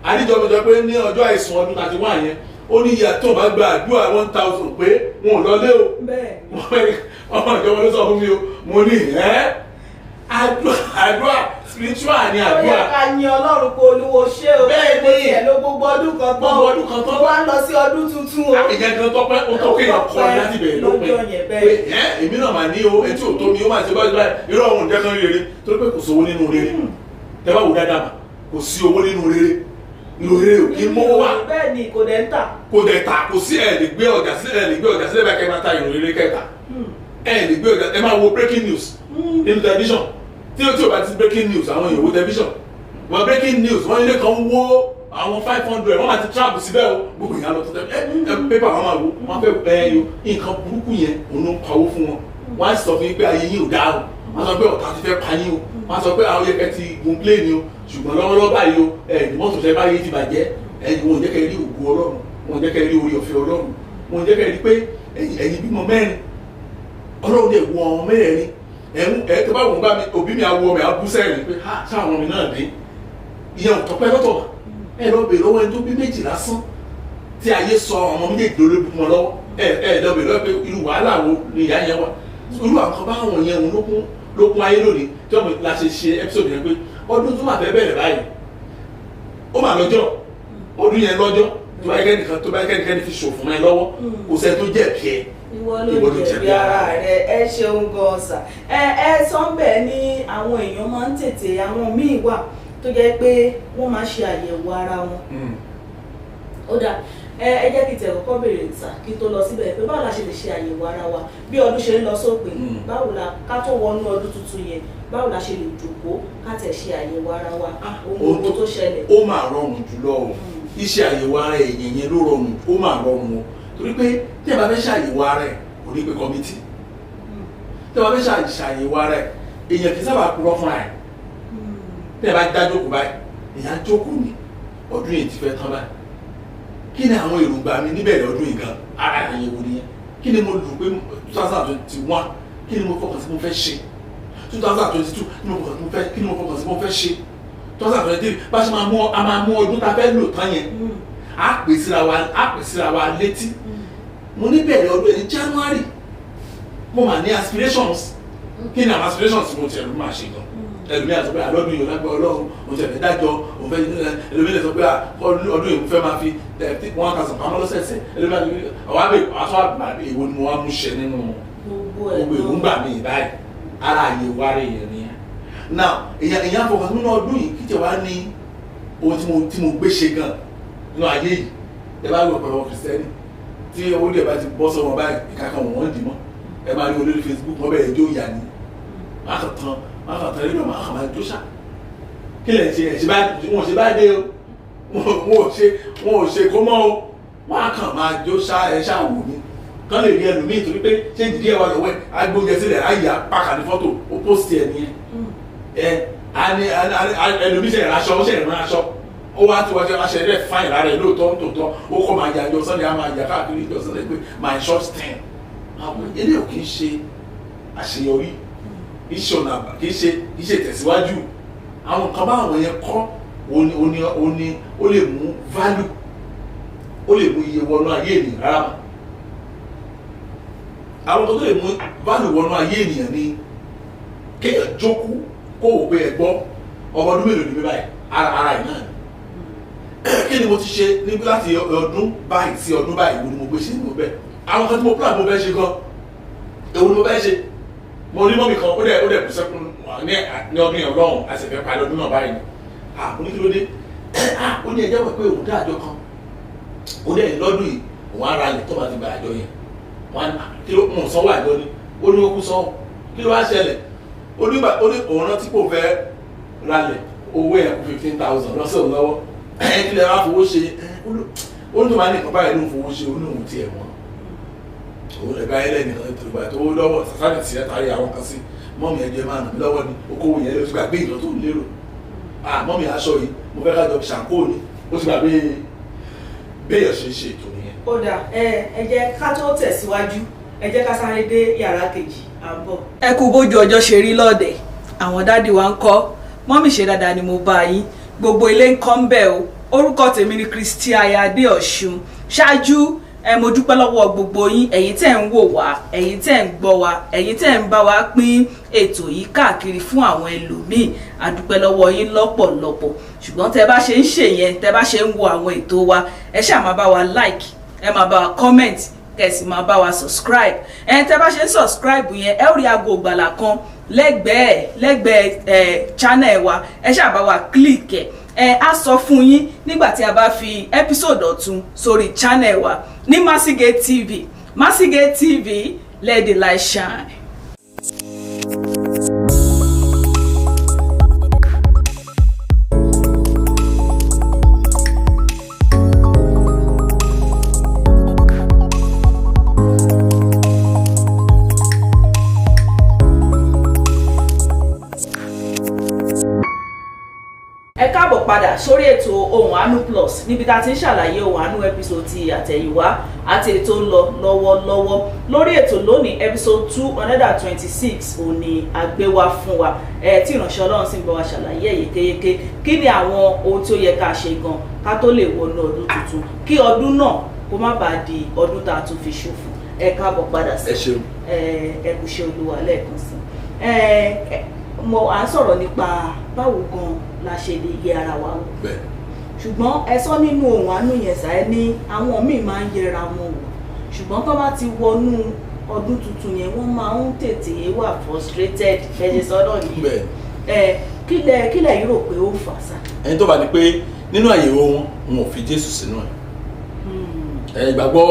àdíjọmọjọ pé ní ọjọ́ àìsàn ọdún 31 yẹn ó ní ìyá tó bá gba àdúrà 1000 pé wọn ò lọlé o ọmọ ìjọba ló sọ fún mi o mo ní àdúrà spiritual ni àdúrà. ó yẹ ká yin Ọlọ́run pé Olúwo ṣé o bẹ́ẹ̀ ni ẹ̀ ló gbogbo ọdún kan tán ó wá ń lọ sí ọdún tuntun o. àpèjẹ kan tọpẹ́ ó tọ́ kéèyàn kọ́ ọ láti bẹ̀rẹ̀ lópin pé èmi náà mà ní o etí ò tó mi ó máa ṣe báyìí báyìí irú àwọn òǹdẹ́ kan rere torí pé kò sówó nínú rere tẹ́ bá wò dáadáa mà kò sí owó nínú rere nínú rere ò kí ń mówó wá. bẹ́ẹ̀ ni kò dẹ̀ ń tà. kò dẹ̀ tà kò sí ẹ̀ lè gbé ọjà sílẹ̀ bá kẹ́ máa ta ìròyìn rere kẹta ẹ̀ lè gbé ọjà ẹ máa wo breaking news nínú tẹlifíṣàn tí o bá ti breaking news àwọn èèyàn wo tẹlifíṣàn wọn breaking news wọn ilé kan wó àwọn 500 wọn máa ti travel síbẹ̀ o gbogbo ìyá lọ tó tẹ pépà wọn máa wo wọn fẹ́ ẹyọ nǹkan burúkú yẹn òun ló ń pawó fún wọn wọn á sọ fún yín pé ayé yín ò dáa o wọn sọ pé ọ̀tá ti fẹ́ pa yín o wọn sọ pé àwọn yẹ kẹ́ ti gun plane o ṣùgbọ́n lọ́wọ́lọ́wọ́ báyìí o mọ́tò fẹ́ báyé ti bàjẹ́ wọn ò jẹ́ kẹ́ rí ògo Ọlọ́run wọn ò jẹ́ kẹ́ rí orí ọ̀fẹ́ Ọlọ́run wọn ò jẹ́ kẹ́ rí pé ẹ̀yin bímọ mẹ́rin Ọlọ́run dẹ̀ wọ ọmọ mẹ́rin tó bá wọn bá mi òbí mi awo mi abú sẹ́yìn pé sáwọn mi náà dé ìyẹn ò tọpẹ́ lọ́tọ̀ wà ẹ lọ bèèrè lọ́wọ́ ẹni tó bí méjì lásán tí ayé sọ ọmọ méjèèjì lórí ibùkún wọn lọ́wọ́ ẹ lọ bèèrè lọ́wọ́ pé irú wàhálà wo ni ìyá yẹn wà irú àwọn báwọn yẹn òun lókun ayé lónìí tí ọmọ la ṣe ṣe episode yẹn pé ọdún tó máa fẹ́ bẹ̀rẹ̀ báyìí ó mà lọ́jọ́ ọdún yẹn lọ́jọ́ tó bá kẹ́nìkan fi ṣòfò mọ́ ẹ lọ́wọ́ kò sẹ́ tó jẹ́ pẹ́ ìwọ ló jẹ̀bi ara rẹ ẹ ṣeun gan sà ẹ sọ́nbẹ̀ ní àwọn èèyàn máa ń tètè àwọn míì wà tó jẹ́ pé wọ́n máa ṣe àyẹ̀wò ara wọn ó dà ẹ jẹ́ kí tẹ̀ kọ́kọ́ béèrè sà kí tó lọ síbẹ̀ pé báwo la ṣe lè ṣe àyẹ̀wò ara wa bí ọdún ṣe ń lọ sópin báwo la ká tó wọnú ọdún tuntun yẹn báwo la ṣe lè jókòó ká tẹ̀ ṣe àyẹ̀wò ara wa ohun tó ṣẹlẹ̀. ó máa rọrùn jùlọ o iṣẹ́ àyẹ̀wò ara èèyàn yẹn ló rọrùn ó máa rọrùn o torí pé tí ẹ bá fẹ́ ṣàyẹ̀wò ara ẹ̀ kò ní pé kọ́mítì tí ẹ bá fẹ́ ṣàyẹ̀wò ara ẹ̀ èèyàn kì í sábà kúrọ́ fúnra ẹ̀ tí ẹ bá dá jókòó báyìí èèyàn jókòó ní ọdún yìí ti fẹ́ tán báyìí kí ni àwọn èròǹgbà mi níbẹ̀rẹ̀ ọdún yìí gan ara àyẹ̀wò nìyẹn kí ni mo lù pé 2021 kí ni mo fọkàn sí mo fẹ́ ṣe 2022 kí ni mo fọkàn sí mo fẹ́ ṣe 2023 bá ṣe máa mú ọdún tá a fẹ́ lò tán yẹn á pè síra wa létí mo ní bẹ̀rẹ̀ ọdún ẹni January mo mà ní aspirations kí ni àwọn aspirations mo tiẹ̀ ló máa ṣe gan ẹlòmíràn sọ pé àlọ́dún yìí lágbára ọlọ́run òun ti ẹ̀fẹ́ dájọ́ òun fẹ́ ẹlòmíràn sọ pé ọdún yìí fẹ́ máa fi 1,000 pamọ́ lọ́sẹ̀ẹ̀sẹ̀ ẹlòmíràn àwọn àbẹ̀ aṣọ àbẹ̀ èwo ni mo wá mú ṣẹ nínú gbogbo èròǹgbà mi báyìí ara àyè wárí yẹn nìyẹn. now èèyàn fọkàn nínú ọdún yìí kí tẹ wá ní ohun tí mo gbé ṣe gan nínú ayé yìí ẹ bá rí ọ̀pọ̀lọpọ̀ kìrìsìtẹ́nì tí owó díẹ̀ bá ti bọ́ sọ́wọ́ báyìí ìkàkàn wọ́n dì mọ́ ẹ máa rí olórí Facebook wọ́n bẹ̀rẹ̀ jó ìyá ni máa kàn tán rédíò máa kàn máa jó ṣá kí lè ṣe wọn ò ṣe bá dé o wọn ò ṣe kó mọ́ o wọ́n á kàn máa jó ṣá ẹ ṣá wò ní kán lè rí ẹlòmíì torí pé ṣé ìdílé wa lọ́wọ́ ẹ̀ agbóúnjẹ sílẹ̀ àyà pàkàní fọ́tò ó pósìtì ẹ̀ nìyẹn ẹlòmíì ṣe ìránṣọ ó ṣe ìránṣọ ó wá tí wọ́n ti aṣẹ rẹ̀ fáìn lára ẹ̀ lóòótọ́ ó kọ́ máa yà jọ Sunday á máa yà káàkiri ìjọ Sunday pé my short stand àwọn ilé ò kì í ṣe àṣeyọrí ìṣọ̀nà kì í ṣe tẹ̀síwájú àwọn nǹkan báwọn yẹn kọ́ ó lè mú value ó lè mú iye wọnú ayé ènìyàn rárá mà àwọn tó lè mú value wọnú ayé ènìyàn ni kéèyàn jókòó kó wò pé ẹ gbọ́ ọmọ ọdún mélòó ni mi báyìí ara ẹ̀ náà kí ni mo ti ṣe níbi láti ọdún báyìí sí ọdún báyìí wo ni mo gbé ṣe ní mo bẹ́ẹ̀ àwọn kan tí mo plan mo fẹ́ ṣe gan èwo ni mo fẹ́ ṣe mo rí mọ́mì kan ó dẹ̀ kù sẹ́kùn ní ọdún yẹn ọlọ́run a sì fẹ́ parí ọdún náà báyìí mo ní kí ló dé ó ní ẹjẹ́ wọ̀ pé òun dá àjọ kan ó dẹ̀ lọ́dún yìí òun ara lè tó bá ti gba àjọ yẹn wọn kí ló mọ̀ sanwó àjọ ni ó ní ó kú sanwó kí ló wá ṣẹlẹ̀ ó ní òun rántí kò fẹ́ ralẹ̀ owó ẹ̀ kú 15,000 lọ́sẹ̀ òun lọ́wọ́ kí lè wá fowó ṣe ó ní tó máa ní ìkan báyìí ló ń fowó ṣe ó ní òun tiẹ̀ mọ́ òun ẹ̀ka ẹlẹ́nìkan ètò ìgbà tó lọ́wọ́ sàfáàdì tí ẹ tàrí àwọn kan sí mọ́mí ẹjọ́ máa nà mí lọ́wọ́ ni okòwò yẹn ló ti gbà gbé ìlọ tó ń lérò mọ́mí aṣọ yìí mo fẹ́ kájọ ṣàǹkó ni ó ti gbà pé béèyàn ṣe ṣe ètò nìyẹn. ó dà ẹ jẹ́ ká tó tẹ̀síwájú ẹ jẹ́ ká sáré dé yàrá kejì à ń bọ̀. ẹ kú bójú ọjọ́ ṣe rí lọ́ọ̀dẹ̀ àwọn dádì wa ń kọ́ mọ́mí ṣe dáadáa ni mo bá yín gbogbo ilé ń kọ́ ń bẹ̀ o orúkọ tèmi ni Christy Aya Adéọ̀ṣun ṣáájú mo dúpẹ́ lọ́wọ́ gbogbo yín ẹ̀yin tẹ́ ń wò wá ẹ̀yin tẹ́ ń gbọ́ wá ẹ̀yin tẹ́ ń bá wa pín ètò yìí káàkiri fún àwọn ẹlòmíì a dúpẹ́ lọ́wọ́ yín lọ́pọ̀lọpọ̀ ṣùgbọ́n tẹ́ bá ṣe ń ṣe yẹn tẹ́ bá ṣe ń wo àwọn ètò wa ẹ ṣáà máa bá wa like ẹ máa bá wa comment kẹ́ sì máa bá wa subscribe tẹ́ bá ṣe ń subscribe yẹn ẹ ó rí aago ìgbàlà kan lẹ́gbẹ̀ẹ́ channel wa ẹ ṣáà bá wa click á sọ fún yín nígbà tí a bá fi episode ọ̀tun sórí channel wa ní Massigate TV Massigate TV let the light shine. Padà sórí ètò Ohùn Àánú Plus níbi tá a ti ń ṣàlàyé Ohùn Àánú episode ti àtẹ̀yìnwá àti ètò ń lọ lọ́wọ́lọ́wọ́ lórí ètò lónìí episode 226 òní àgbéwá fún wa tí ìránṣẹ́ Ọlọ́run sì ń bá wa ṣàlàyé yékéyéké kí ni àwọn ohun tí ó yẹ ká ṣe gan ká tó lè wọnú ọdún tuntun kí ọdún náà kó má bàa di ọdún tá a tún fi ṣòfò ẹ káàbọ̀ padà sí ẹ kú ṣe Olúwa lẹ́ẹ̀kan sí à ń sọ̀rọ̀ nípa báwo gan la ṣe lè yẹ ara wa wò ṣùgbọ́n ẹ sọ nínú Ohùn Àánú yẹn sáré ní àwọn míì máa ń yẹra wọn wò ṣùgbọ́n tó bá ti wọnú ọdún tuntun yẹn wọ́n máa ń tètè wà frustrated fẹsẹ̀ sọ́dọ̀ yìí kílẹ̀ yìí rò pé ó fà sá. ẹni tó bá ní pé nínú àyẹ̀wò wọn ò fi Jésù sínú ẹ̀ ìgbàgbọ́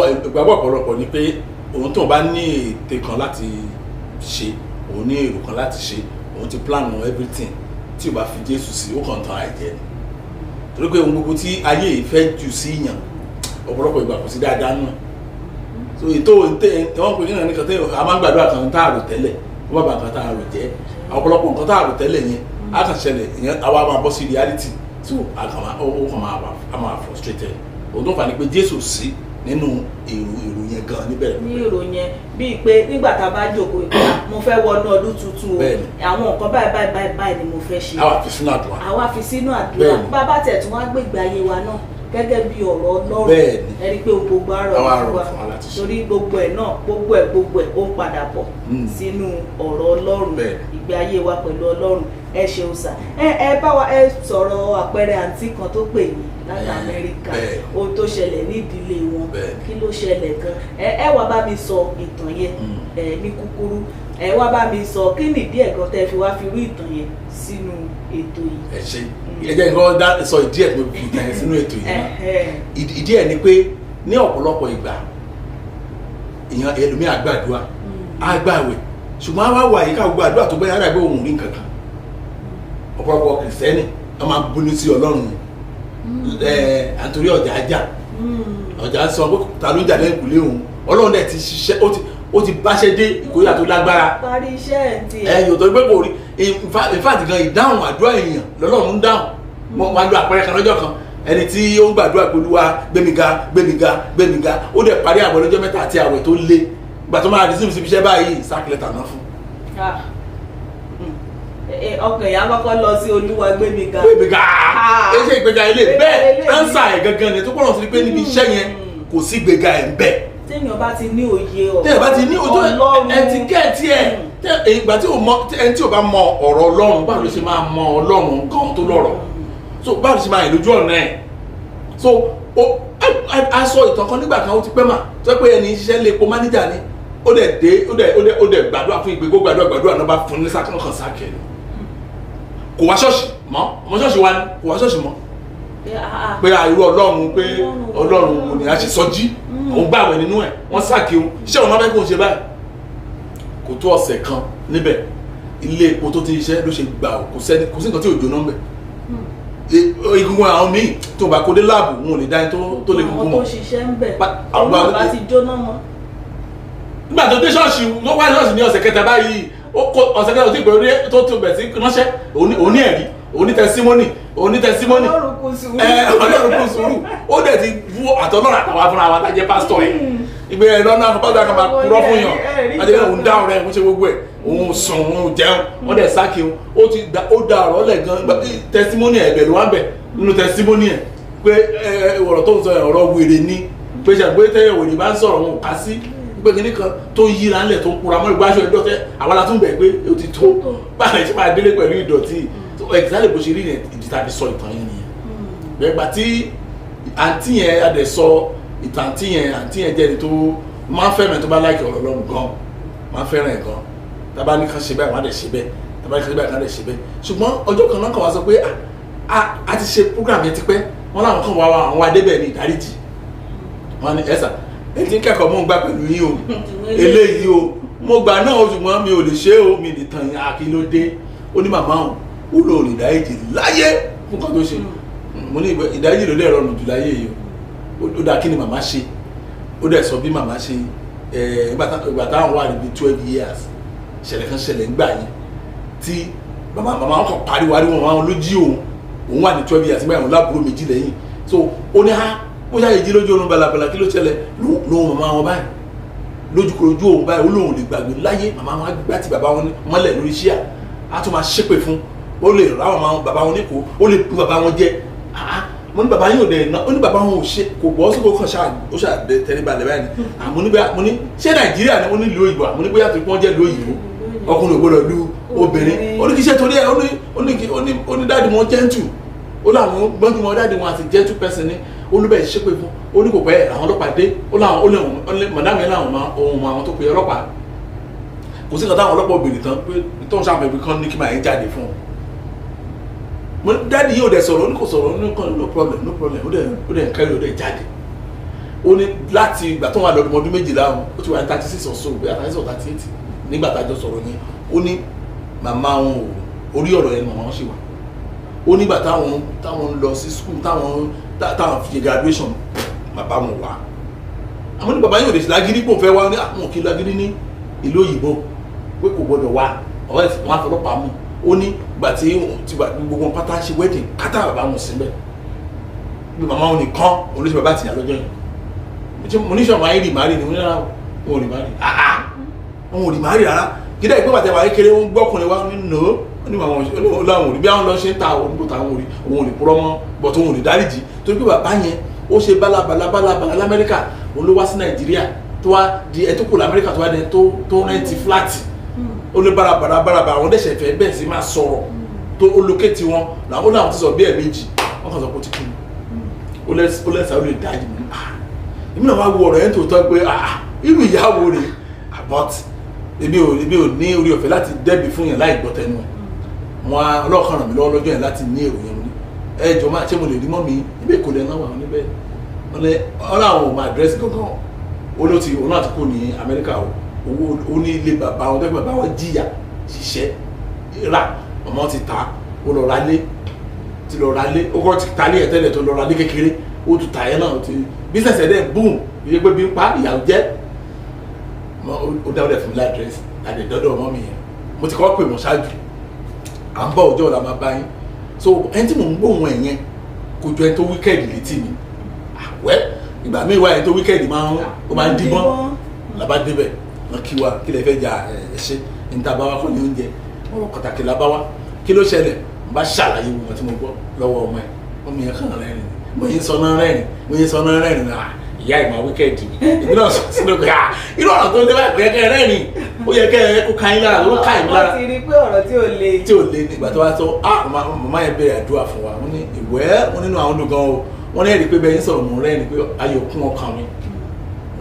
ọ̀pọ̀lọpọ̀ ni pé òun tó bá ní ète kan láti ṣe òun ní èrò kan láti ṣe òun ti plan on everything tí o bá fi Jésù sí ó kàn tán àìjẹ ni torí pé ohun gbogbo tí ayé ìfẹ́ jù sí yàn ọ̀pọ̀lọpọ̀ ìgbà kò sí dáadáa náà so ètò wọn pè nínú nìkan tẹ a máa ń gbàdúrà kan tá a rò tẹ́lẹ̀ wọ́n bá nǹkan tá a rò jẹ́ ọ̀pọ̀lọpọ̀ nǹkan tá a rò tẹ́lẹ̀ yẹn á kàn ṣẹlẹ̀ ìyẹn àwa máa bọ́ sí reality so ó kàn máa frustrated òun tó fà ní pé Jésù sí nínú èrò yẹn gan níbẹ̀. ní èrò yẹn bíi pé nígbà tá a bá jókòó ìgbà mo fẹ́ wọnú ọdún tuntun o àwọn nǹkan báyìí ni mo fẹ́ ṣe. àwa fi sínú àdúrà. àwa fi sínú àdúrà bàbá tẹ̀ tún wá gbégbé ayé wa náà gẹ́gẹ́ bí ọ̀rọ̀ Ọlọ́run ẹni pé gbogbo àrọ̀ fún wa torí gbogbo ẹ̀ náà gbogbo ẹ̀ ó ń padà bọ̀ sínú ọ̀rọ̀ Ọlọ́run ìgbé ayé wa pẹ̀lú Ọlọ́run. ẹ ṣeun sà ẹ bá wa ẹ sọ̀rọ̀ àpẹẹrẹ àǹtí kan tó pè yín láti Amẹ́ríkà ohun tó ṣẹlẹ̀ nídìílé wọn kí ló ṣẹlẹ̀ gan ẹ wá bá mi sọ ìtàn yẹn ní kúkúrú ẹ wá bá mi sọ kí nìdí ẹ̀ gan tẹ́ fi wá fi rú ìtàn yẹn sínú ètò yìí. ẹ ṣe ẹ jẹ́ nǹkan sọ ìdí ẹ̀ tó fi ìtàn yẹn sínú ètò yìí ìdí ẹ̀ ni pé ní ọ̀pọ̀lọpọ̀ ìgbà èèyàn ẹlòmíì àgbàdua àgbàwẹ̀ ṣùgbọ́n àwa wà yìí káwọn gbàdúrà tó bẹ́ẹ̀ yára ìgbẹ́ òun rí nǹkan kan ọ̀pọ̀lọpọ̀ kìrìsìtẹ́nì wọ́n máa ń bínú sí Ọlọ́run àtòrí ọjà sọ pé ta ló ń jà lẹ́yìn ìkúlé òun Ọlọ́run dẹ̀ ti ṣiṣẹ́ ó ti báṣẹ́ dé ìkórìíra tó lágbára parí iṣẹ́ ẹ̀ ti ẹ̀ yóò tó gbé kò rí ìfàdí gan ìdáhùn àdúrà èèyàn lọ́lọ́run ń dáhùn wọ́n máa lo àpẹẹrẹ kan lọ́jọ́ kan ẹni tí ó ń gbàdúrà pé Olúwa gbémiga ó dẹ̀ parí àwẹ̀ lọ́jọ́ mẹ́ta àti àwẹ̀ tó lé ìgbà tó máa di síbi iṣẹ́ báyìí sákìlẹ̀tà náà fún. ọkàn ìyá kọ́kọ́ lọ sí Olúwa gbémiga ẹ ṣe ìgbéga ilé bẹ́ẹ̀ ánsà ẹ̀ gangan ni tó pọ̀ sí pé níbi iṣẹ́ yẹn kò sí ìgbéga ẹ̀ ń bẹ̀. téèyàn bá ti ní òye ọ̀rọ̀ téèyàn bá ti ní ojú ẹ ti kẹ́ẹ̀tì ẹ̀ ìgbà tí ẹni tí ò bá mọ ọ̀rọ̀ Ọlọ́run báwo ló ṣe máa mọ Ọlọ́run gan tó lọ́rọ̀ so báwo ló ṣe máa yìn lójú ọ̀nà ẹ̀ so a sọ ìtàn kan nígbà kan ó ti pẹ́ mà tó pé ẹni iṣẹ́ lè po máníjà ni ó dẹ̀ gbàdúrà fún ìgbégbó gbàdúrà náà bá fún ní sákàn kan sákẹ́ ni kò wá ṣọ́ọ̀ṣì mọ́ ọmọ ṣọ́ọ̀ṣì wa ni kò wá ṣọ́ọ̀ṣì mọ́ pé irú Ọlọ́run pé Ọlọ́run kò ní a ṣe sọjí òun gbàwẹ̀ nínú ẹ̀ wọ́n sáàkì òun iṣẹ́ òun náà fẹ́ kó ṣe báyìí kò tó ọ̀sẹ̀ kan níbẹ̀ ilé epo tó ti ṣiṣẹ́ ló ṣe gbà kò sí nǹkan tí ò jóná ńbẹ̀ egungun àwọn míì tó bá kó dé láàbù wọn ò lè dá tó lè gungun mọ́ àwọn tó ṣiṣẹ́ ń bẹ̀ ọmọ bá ti jóná mọ́. nígbà tó dé ṣọ́ọ̀ṣì ló wá ṣọ́ọ̀ṣì ní ọ̀sẹ̀ kẹta báyìí ọ̀sẹ̀ kẹta tó ìgbẹ́ tó bẹ̀ sí ránṣẹ́ òní ẹ̀rí òní tẹsímọ́nì Ọlọ́run kò sùúrù ó dẹ̀ ti wú àtọ́lọ́run àtàwọn afúnra wa tá jẹ́ pásítọ̀ ẹ̀ ìgbé ẹ̀rọ náà pásítọ̀ kan máa kúrọ́ fún yàn adé òun dáhùn rẹ̀ òun ṣe gbogbo ẹ̀ òun sùn òun jẹun wọ́n dẹ̀ sáàkì ó da ọ̀rọ̀ lẹ̀ gan tẹsímọ́nì ẹ̀bẹ̀ ló wá ń bẹ̀ nínú tẹsímọ́nì ẹ̀ pé ọ̀rọ̀ tó ń sọ ọ̀rọ̀ wèrè ni pé ṣàgbé tẹ́yẹ̀ wèrè bá ń sọ̀rọ̀ wọn ò ká sí pé kìnní kan tó ń yíra ńlẹ̀ tó ń kura mọ́ ìgbà aṣọ ìdọ̀tí àwọn alátúnbẹ̀ pé ó ti tó báyìí ṣe máa délé pẹ̀lú ìdọ̀tí exactly bó ṣe rí yẹn ìdí tàbí sọ ìtàn yẹn nìyẹn bẹ́ẹ̀ gbà tí àǹtí yẹn adẹ̀ sọ ìtàn àǹtí yẹn jẹ́ ẹni tó máa ń fẹ́ràn tó bá láìkì ọ̀rọ̀ Ọlọ́run gan máa ń fẹ́ràn ẹ̀ gan tábà ní kan ṣe bẹ́ẹ̀ wọ́n á dẹ̀ ṣe bẹ́ẹ̀ tábà ní kan ṣe bẹ́ẹ̀ wọ́n á dẹ̀ ṣe bẹ́ẹ̀ ṣùgbọ́n ọjọ́ kan náà kàn wá sọ pé a ti ṣe program yẹn tipẹ́ wọ́n láwọn kan wá àwọn adébẹ̀ ní ìdáríjì wọ́n ní ẹ̀sà ẹ̀ ti ń kẹ́kọ̀ọ́ mọ́ ń gbà pẹ̀lú yín o eléyìí o mo gbà náà ṣùgbọ́n mi ò lè ṣe o mi lè tàn yín àkílódé ó ní màmá òun ó lò ní ìdáríjì láyé fún kan tó ṣe mo ní ìdáríjì ló dẹ̀ rọrùn jù láyé yìí ó dá kí ni màmá ṣe ó dẹ̀ sọ bí màmá ṣe ìgbà táwọn wà níbi 12 years ìṣẹ̀lẹ̀ kan ṣẹlẹ̀ ńgbà yẹn tí màmá wọn kàn pariwo ariwo wọn ló jí òun wà ní 12 years nígbà yẹn òun lábúrò méjì lẹ́yìn so ó ní ó ṣàyè jí lójú oorun balabala kí ló ṣẹlẹ̀ lóhun màmá wọn báyìí lójúkorojú òun báyìí ó lóhun lè gbàgbé láyé màmá wọn gbá ti bàbá wọn mọ́lẹ̀ lórí iṣẹ́ á tún máa ṣépè fún ó lè ra àwọn bàbá wọn nípò ó lè pu bàbá wọn jẹ mo ní bàbá yín ò dẹ̀ ná ó ní bàbá wọn ò ṣe kò gbọ́ sí kò kàn ó ṣàdé tẹríba lẹ́bàá ni mo ní ṣé Nàìjíríà ni mo ní ìlú òyìnbó mo ní bóyá tó pọ́n jẹ́ ìlú òyìnbó ọkùnrin ò gbọ́dọ̀ lu obìnrin ó ní kí iṣẹ́ torí ẹ̀ ó ní dáàdì wọn gentle ó láwọn gbọ́njú wọn dáàdì wọn àti gentle person ni ó ní bẹ́ẹ̀ ṣépè fún ó ní kò pẹ́ àwọn ọlọ́pàá dé ó láwọn ó lè mọ̀dáàmì ẹ̀ láwọn ohun àwọn tó pe ọlọ́pàá kò sí nǹkan táwọn ọlọ́pàá obìnrin tán pé tó ń ṣàbẹ̀bí kan ní kí máa yín jáde fún un dáàdi yìí ò dẹ̀ sọ̀rọ̀ ó ní kò sọ̀rọ̀ ó ní kàn no problem ó dẹ̀ ń kẹ́rì ó dẹ̀ jáde ó ní láti ìgbà tó wà lọ́dún ọdún méjìlá ó ti wà ní 36 or so bí i 36 or 38 nígbà tájọ sọ̀rọ̀ yẹn ó ní màmá wọn ò orí ọ̀rọ̀ yẹn màmá wọn ṣì wà ó nígbà táwọn lọ sí school táwọn fi ṣe graduation bàbá wọn wà àmọ́ ní bàbá yìí ò lè ṣe lágídí pò fẹ́ wá ní àwọn kì í lágídí ní ìlú òyìnbó pé kò gbọdọ̀ wá ọ̀rẹ́ wọn àfọlọ́pàá mú ó ní gbà tí gbogbo pátá ṣe wedding kátà bàbá wọn síbẹ̀ bí màmá wọn nìkan olóṣèlú bàbá tìyà lọ́jọ́ yìí mo ní sọ̀rọ̀ ayé rìmárì ni mo ní rárá wọn ò rìmárì wọn ò rìmárì rárá kí dẹ́ ìgbé bàtẹ́ wà kékeré wọn gbọ́kùnrin wa nínú ní àwọn láwọn òrí bí àwọn lọ ṣe ń ta àwọn onígbòtà àwọn òrí òun ò lè purọ́ mọ́ bọ̀ tó òun ò lè dáríjì torí pé bàbá yẹn ó ṣe bálabàlà l'Amẹ́ríkà òun ló wá sí Nàìjíríà tó wá di ẹ tó kù l'Amẹ́ríkà tó wá dẹ tó rẹ́ǹtì fúláàtì ó lé bárabàrà àwọn dẹ̀ṣẹ̀ fẹ́ bẹ́ẹ̀ sí máa sọ̀rọ̀ tó ó lókèétì wọn làwọn náà ti sọ bí ẹ̀ẹ̀mejì wọn kàn sọ pé ó ti kú ó lẹ́sà ó lè dájú mi èmi náà wá wo ọ̀rọ̀ yẹn tó tọ́ pé irú ìyàwó rẹ̀ but èmi ò ní orí ọ̀fẹ́ láti dẹ́bi fún yẹn láì gbọ́ tẹnu ẹ̀ wọn ọlọ́ọ̀kan ràn mí lọ́wọ́ lọ́jọ́ yẹn láti ní èrò yẹn ní ẹ jọ máa ṣé mo lè rí mọ́ mi ibi èkó lẹ́nu àwọn níbẹ̀ wọn láwọn ò máa àdírẹ́sì gangan òun náà ti kú ní Amẹ́ríkà owó ó ní ilé bàbá wọn tẹ́gbẹ́ bàbá wọn jìyà ṣiṣẹ́ rà ọmọ ti ta ó lọ ra lé ó kọ́ ti ta lé ẹ̀ tẹ́lẹ̀ tó lọ ra lé kékeré ó tún ta ẹ̀ náà ti business ẹ̀ dẹ̀ boom iye pé bí ń pa ìyàwó jẹ́ ó dáwọ́ dẹ̀ fún mi ládírẹ́sì àdèdọ́dọ̀ ọmọ mi yẹn mo ti kọ́ pè mọ́ ṣáájú à ń bọ̀ ọjọ́ ọ̀la máa bá yín so ẹni tí mò ń gbóhùn ẹ̀ yẹn kò jọ ẹni tó wíkẹ́ẹ̀dì létí mi àwẹ́ ìgbà míì wá ẹni tó wíkẹ́ẹ̀dì máa ń díbọ́n làbá débẹ̀ wọn kí wa kí lè fẹ́ jà ẹ̀ṣẹ́ níta bá wa kọ́ ní oúnjẹ wọn pàtàkì làbá wa kí ló ṣẹlẹ̀ n bá ṣàlàyé wọn tí mo gbọ́ lọ́wọ́ ọmọ ẹ̀ ọmọ yẹn kàn rẹ́rìn mo yín sọ náà rẹ́rìn ìyá ìmọ̀ wíkẹ́ẹ̀dì ìbí náà sọ sínú pé irú ọ̀rọ̀ tó ń débà pé ẹ̀kẹ́ rẹ́rìn ó yẹ kẹ́ ẹ kó ka yín lára ló ká yín lára. wọ́n ti rí pé ọ̀rọ̀ tí ò le nígbà tó wá tó màmá yẹn bẹ̀rẹ̀ àdúrà fún wa wọ́n ní ìwẹ́ wọn nínú àwọn olùgan o wọ́n ní ẹ̀rí pé bẹ́ẹ̀ yín sọ̀rọ̀ mọ̀ rẹ́rìn pé ayọ̀ kún ọkàn mi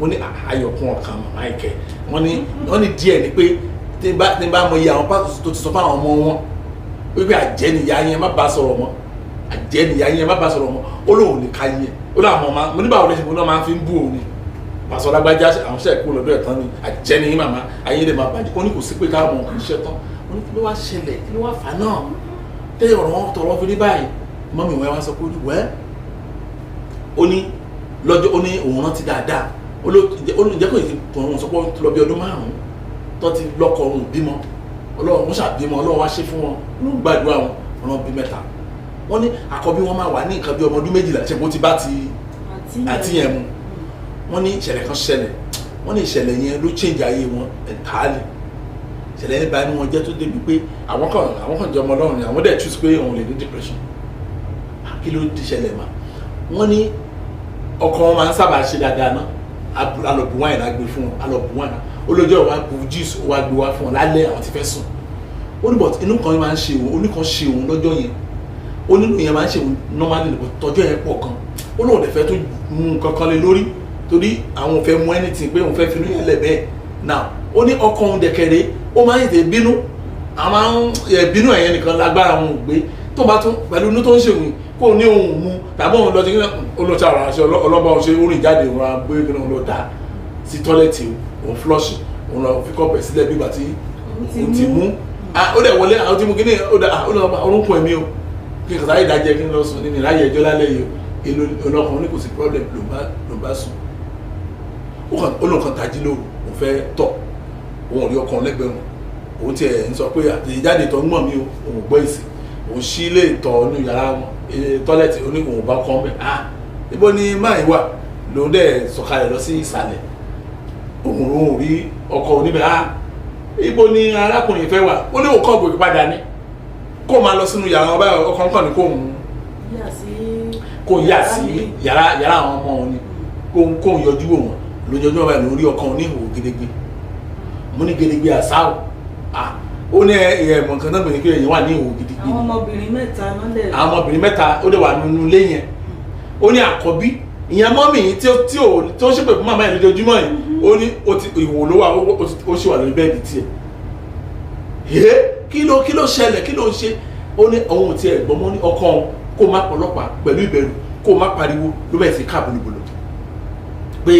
wọ́n ní ayọ̀ kún ọkàn màmá ìkẹ́ wọ́n ní díẹ̀ ni pé tí n bá mọ iye àwọn pàtó tó ti sọ fún àwọn ọmọ wọn wípé àjẹnìyá yẹn má bá sọ̀rọ̀ mọ́ àjẹnìyá yẹn má bá sọ̀rọ̀ mọ́ ó lóun lè ka yẹn ó láwọn ọmọ mo nígbà wọlé ṣe mo náà máa fi ń bú òun ni pàṣọ lágbájá àwọn ṣe kú lọ́dọ̀ ẹ̀ tán ni àjẹni yín màmá ayé lè máa bàjẹ́ ó ní kò sí pé káwọn ọmọ iṣẹ́ tán ó ní kí ló wá ṣẹlẹ̀ kí ló wá fà náà tẹ́lẹ̀ ọ̀rọ̀ wọn tọrọ fi rí báyìí mọ́mí wọn wá sọ pé wẹ́ ó ní lọ́jọ́ ó ní òun rántí dáadáa ó ní jẹ́ kó ìdí tòun sọ pé lọ bí ọdún 5 tó ti lọ́kọ òun bímọ Ọlọ́run ṣàbímọ Ọlọ́run wá ṣe fún wọn ló ń gbàdúrà wọn ọ̀rọ̀ bí 3 wọ́n ní àkọ́bí wọn máa wà ní nǹkan bí ọmọ ọdún 12 ṣe bó ti bá ti àti yẹn mu wọ́n ní ìṣẹ̀lẹ̀ kan ṣẹlẹ̀ wọ́n ní ìṣẹ̀lẹ̀ yẹn ló change ayé wọn entirely ìṣẹ̀lẹ̀ yẹn bá ní wọn jẹ́ tó débi pé àwọn kan jẹ́ ọmọ Ọlọ́run ni àwọn dẹ̀ choose pé òun lè ní depression kí ló di ìṣẹ̀lẹ̀ mà wọ́n ní ọkọ wọn máa ń sábà ṣe dáadáa náà alọ̀bù wáìnì á gbé fún wọn alọ̀bù wáìnì olójó wa bu juice wa gbé wá fún wọn lálẹ́ àwọn ti fẹ́ sùn ó ní but inú kan máa ń ṣe òun oníkan ṣe òun lọ́jọ́ yẹn onínú yẹn máa ń ṣe normally lè tọjọ́ yẹn pọ̀ kan ó lóun dẹ̀ fẹ́ tó mú kankan lé lórí torí àwọn ò fẹ́ mú anything pé òun fẹ́ fi inú yẹn lẹ̀ bẹ́ẹ̀ now ó ní ọkọ òun dẹ̀kẹ̀rẹ̀ ó máa ń tètè bínú àwọn bínú ẹ̀yẹn nìkan lágbára òun ò gbé tó bá tún pẹ̀lú inú tó ń ṣèwìn kó ní òun mú tàbí òun lọ sí olóòtú àwọn àṣẹ ọlọ́ba òun ṣe orin jáde òun ra gbé kí òun lọ dà sí tọ́lẹ̀tì òun flush òun lọ fi kọ́pẹ̀ sílẹ̀ bí ìgbà tí òun ti mú ó dẹ̀ wọlé àwọn tí mo kí ní orúnkún ẹ̀mí o kí n kàtà ìdájẹ́ kí n lọ sùn nínú ìráyè ẹjọ́ lálẹ́ yìí èlò ọlọ́kùnrin ní kò sí problem ló bá sùn ó lóun kan tají lóru òun fẹ́ tọ̀ òun rí ọkàn lẹ́gbẹ̀ẹ́ òun tiẹ̀ ń sọ pé àtẹ̀jáde tó ń mọ̀ mí o òun gbọ́ ìsìn òun ṣí ilé ìtọ̀ nínú yàrá tọ́lẹ̀tì oníkùn òun bá kọ́ mẹ́ ibo ni máa wà lòun dẹ̀ sọ̀kalẹ̀ lọ sí ìsàlẹ̀ òun rí ọkọ̀ oníbẹ̀ ibo ni arákùnrin fẹ́ wà ó ní òkọ́ ògbè padà ní kó máa lọ sínú yàrá ọba ọkàn kan ní kó yà sí yàrá àwọn ọmọ òun ni kó yọjú wọn lójoojúmọ́ ọba ìlú rí ọkàn oníhòòhò gédégbé mo ní gédégbé àsáwò ó ní ẹ̀mọ̀ nǹkan náà gbìyànjú èèyàn wà ní ìhòòhò gédégbé àwọn ọmọbìnrin mẹ́ta ó dẹ̀ wà nínú ilé yẹn ó ní àkọ́bí ìyẹn mọ́mì tí ó ṣépè fún màmá ẹ̀ lójoojúmọ́ yìí ó ní ìhòòhò ló wà ó sì wà lórí bẹ́ẹ̀dì tiẹ̀ kí ló ṣẹlẹ̀ kí ló ń ṣe ó ní ohun tí ẹ gbọ́n mọ́ ní ọkọ òun kó má pọlọ́pàá pẹ̀lú ìbẹ̀rù kó má pariwo ló bẹ̀rẹ̀ sí ká bolobolo pé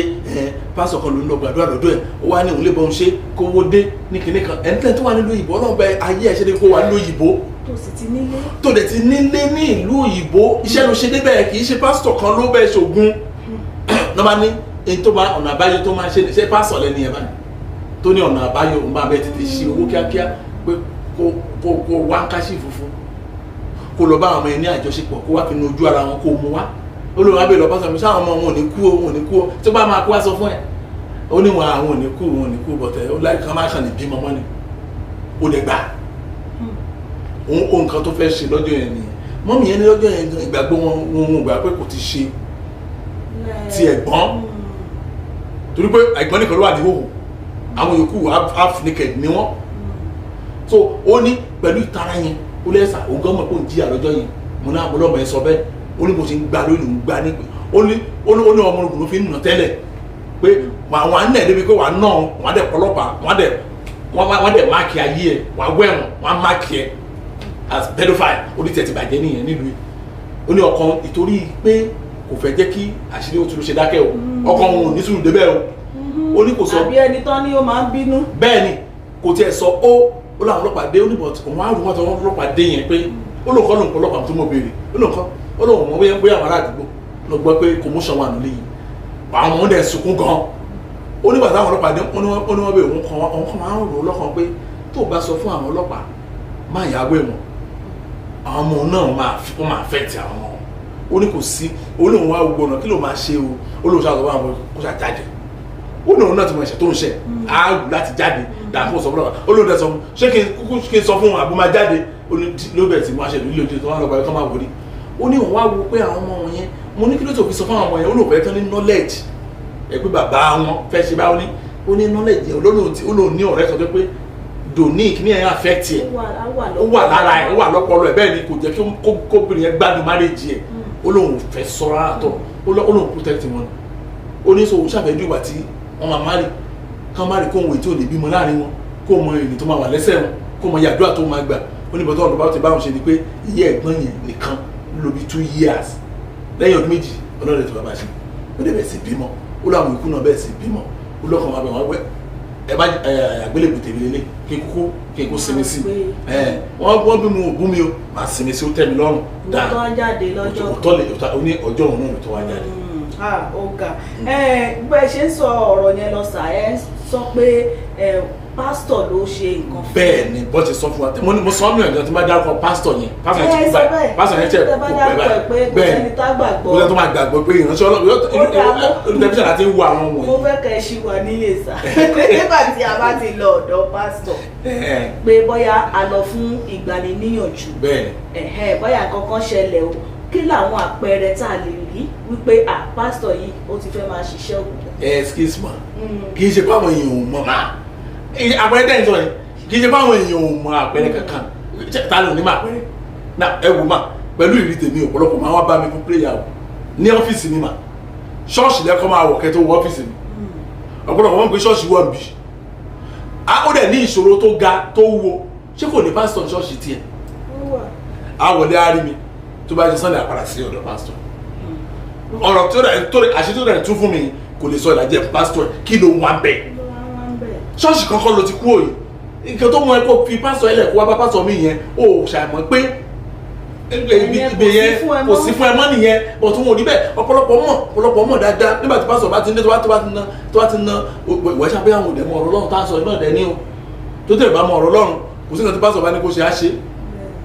pásọ̀ kan ló ń lọ gbàdúrà lọ́dọ̀ ẹ̀ ó wá ní òun lè bọ́ ń ṣe kówó dé ní kinní kan ẹ̀ńtẹ́ tó wà nílùú òyìnbó ọlọ́run bẹ ayé ẹ̀ ṣe dé kó wà nílùú òyìnbó tó dẹ̀ ti nílé ní ìlú òyìnbó iṣẹ́ ló ṣe débẹ̀ kì í ṣe pásítọ̀ kan ló bẹ̀ ṣògùn náà máa ní ọ̀nà àbáyọ tó máa ṣe ṣe pásọ̀ lẹ́ni ẹ̀ báyìí tó ní ọ̀nà àbáyọ òun máa bẹ tètè ṣe owó kíákíá pé kó wá ń káṣí funfun kó lọ bá àwọn ọmọ ẹni àjọṣepọ̀ kó wá fi nu ojú ara wọn kó mú wá olóòwò abẹ́ lọ pásítọ̀ mi sáwọn ọmọ wọn ò ní kú o wọn ò ní kú o tó bá máa kú wá sọ fún ẹ ó ní wọn àwọn ò ní kú bọ̀tẹ̀ ó láì kan máa kàn ní bímọ mọ́ ni ó dẹ̀ gbà òun nǹkan tó fẹ́ ṣe lọ́jọ́ yẹn nìyẹn mọ́mì yẹn ní lọ́jọ́ yẹn ìgbàgbọ́ wọn gbà pé kò ti ṣe ti ẹ̀gbọ́n torí pé ẹ̀gbọ́n nìkan ló wà ní hòhò àwọn yòókù half naked ni wọ́n so ó ní pẹ̀lú ìtara yẹn ó lẹ́sà òun gan mọ̀ pé òun jí àlọ́jọ́ yẹn mo náà mo lọ́mọ ẹ sọ bẹ́ẹ̀ ó ní mo ti ń gbà lónìí ń gbà ní ó ní ọmọ ogun ló fi ń nà tẹ́lẹ̀ pé àwọn àna ẹ̀ débi pé wàá nà wọ́n á dẹ̀ pọlọ́pàá wọ́n á dẹ̀ máàkì ayé ẹ̀ wàá wẹ̀wọ̀n wọ́n á máàkì ẹ̀ as pedophile ó ní tẹ̀tì bàjẹ́ nìyẹn nílùú ó ní ọkàn ìtorí pé kò fẹ́ jẹ́ kí àṣírí òtún ṣe dákẹ́ o ọkàn òun ò ní sùúrù débẹ̀ o ó ní kò sọ àbí ẹni tán ni ó máa ń bínú. bẹ́ẹ̀ ni kò tiẹ̀ sọ ó láwọn ọlọ́pàá dé ó ní bọ̀t òun á rú wọn tó wọn ọlọ́pàá dé yẹn pé ó lóun kọ́ lóun kọ́ ọlọ́pàá tó mọ̀ béèrè ó lóun kọ́ ó lóun mọ̀ bóyá àwọn ará àdúgbò ló gbọ́ pé commotion wà nílé yìí àwọn ọmọ dẹ̀ sunkún gan ó nígbà táwọn ọlọ́pàá dé ó ní wọ́n bẹ̀ òun kan máa ń rò lọ́kàn pé tó bá sọ fún àwọn ọlọ́pàá má yàwó ẹ̀wọ̀n àwọn ọmọ náà máa fẹ́ ti àwọn ọmọ ó ní kò sí ó lóun wá gbogbo ọ̀nà kí ló máa ṣe o ó lóun ṣàtọ̀ àwọn kó ṣàjáde ó lóun náà ti mọ ẹ̀ṣẹ̀ tó ń ṣẹ̀ á rù láti jáde dàpọ̀ sọ fún ọlọ́pàá ó lóun dẹ̀ sọ ṣé kí n sọ fún àbú máa jáde ó ní ló bẹ̀rẹ̀ sí máa ṣe lórí ojú tó wà lọ́gbàá tó máa wọlé ó ní òun wá wo pé àwọn ọmọ wọn yẹn mo ní kí ló tó fi sọ fún àwọn ọmọ yẹn ó lóun fẹ́ tán ní knowledge ẹ pé bàbá wọn fẹ́ ṣe báwọn ní ó ní knowledge yẹn ó lóun ní ọ̀rẹ́ sọ pé donic ní ẹ̀yìn affect ẹ̀ ó wà lára ẹ̀ ó wà lọ́pọlọ ẹ̀ bẹ́ẹ̀ ni kò jẹ́ kí kóbìnrin yẹn gbádùn marriage ẹ̀ ó lóun fẹ́ sọ́ra àtọ̀ ó lóun protect wọn ó ní sọ òun ṣàfẹ́jú ìgbà tí wọ́n máa marry kán marry kó òun ètò òde bímọ láàrin wọn kó mọ èyí tó máa wà lẹ́sẹ̀ wọn kó mọ yàdúrà tó máa gbà ó ní bọ́tọ̀ ọ̀dọ̀ bá ti báwọn ṣe ni pé iye ẹ̀gbọ́n yẹn nìkan ló bí 2 years lẹ́yìn ọdún méjì ọlọ́run ètò bàbá ṣe ó dẹ̀ bẹ̀ sí bímọ ó láwọn ìkú náà bẹ̀ sí bímọ ó lọ́kàn máa bẹ̀ wọ́n wẹ́ ẹ bá àgbélébùú tèmi lélẹ̀ kí n kó sinmi sí wọ́n bí mu ògún mi o máa sinmi sí ó tẹ́ mi lọ́rùn dáa tó ń jáde lọ́jọ́ òtọ́ ní ọjọ́ òun náà tó wá jáde. ọ̀gá bẹ́ẹ̀ ṣe ń sọ ọ̀rọ̀ yẹn lọ sà ẹ́ sọ pé pásítọ̀ ló ṣe nǹkan fún. bẹ́ẹ̀ ni bó ti sọ fún wa mo sọ ọ́nù ẹ̀gbọ́n tí wọ́n bá dárúkọ pásítọ̀ yẹn pásítọ̀ yẹn ti gbà pásítọ̀ yẹn tẹ̀ kó pẹ́ bẹ́ẹ̀ ni kó lẹ́tọ́ máa gbàgbọ́ pé ìránṣẹ́ olùtẹ̀bíṣẹ́ láti ń wo àwọn wọ̀nyí. mo fẹ́ kẹ́ ẹ ṣì wà níyè sá nígbà tí a bá ti lọ ọ̀dọ̀ pásítọ̀ pé bóyá a lọ fún ìgbaniníyànjú bóyá kankan ṣẹlẹ̀ o kí làwọn àpẹẹrẹ tá a lè rí wípé pásítọ̀ yìí ó ti fẹ́ máa ṣiṣẹ́ òkùnkùn. excuse me kì í ṣe pé àwọn èèyàn ò mọ̀ máa àpẹẹrẹ dẹ́yìn sọ yẹn kì í ṣe báwọn èèyàn ò mọ àpẹẹrẹ kankan ta ló ní máa pẹẹrẹ náà ẹ wò má pẹ̀lú ìrírí tèmi ọ̀pọ̀lọpọ̀ máa wá bá mi fún prayer o ní ọ́fíìsì mi mà ṣọ́ọ̀ṣì lẹ́kọ́ máa wọ̀ kẹ́ tó wọ ọ́fíìsì mi ọ̀pọ̀lọpọ̀ wọn pe ṣọ́ọ̀ṣì wọ̀ bí ó dẹ̀ ní ìṣòro tó ga tó wúwo ṣé kò ní pásítọ̀ ní ṣọ́ọ̀ṣì tiẹ̀ á wọlé á rí mi tó bá jẹ Sunday àpàrà sí ọ̀dọ̀ pásítọ̀ ọ̀rọ̀ tó rẹ̀ tún fún mi kò lè sọ ìdájẹ́ pásítọ̀ kí ló wà bẹ́ẹ̀ ṣọ́ọ̀ṣì kankan ló ti kú òye nǹkan tó mọ ẹ kó fi pásítọ̀ ẹlẹ̀ kó wá bá pásítọ̀ mi yẹn ó ṣàìmọ̀ pé ibẹ̀ yẹn kò sí fún ẹ mọ́ nìyẹn bọ̀ tó wọn ò rí bẹ́ẹ̀ ọ̀pọ̀lọpọ̀ mọ̀ dáadáa nígbà tí pásítọ̀ bá ti ní tó bá ti ná ìwẹ̀ ṣàbẹ́ àwọn òdẹ̀ mọ ọ̀rọ̀ Ọlọ́run tá a sọ náà dẹ̀ ní o tó tẹ̀ bá mọ ọ̀rọ̀ Ọlọ́run kò sí nǹkan tí pásítọ̀ bá ní kó ṣe á ṣe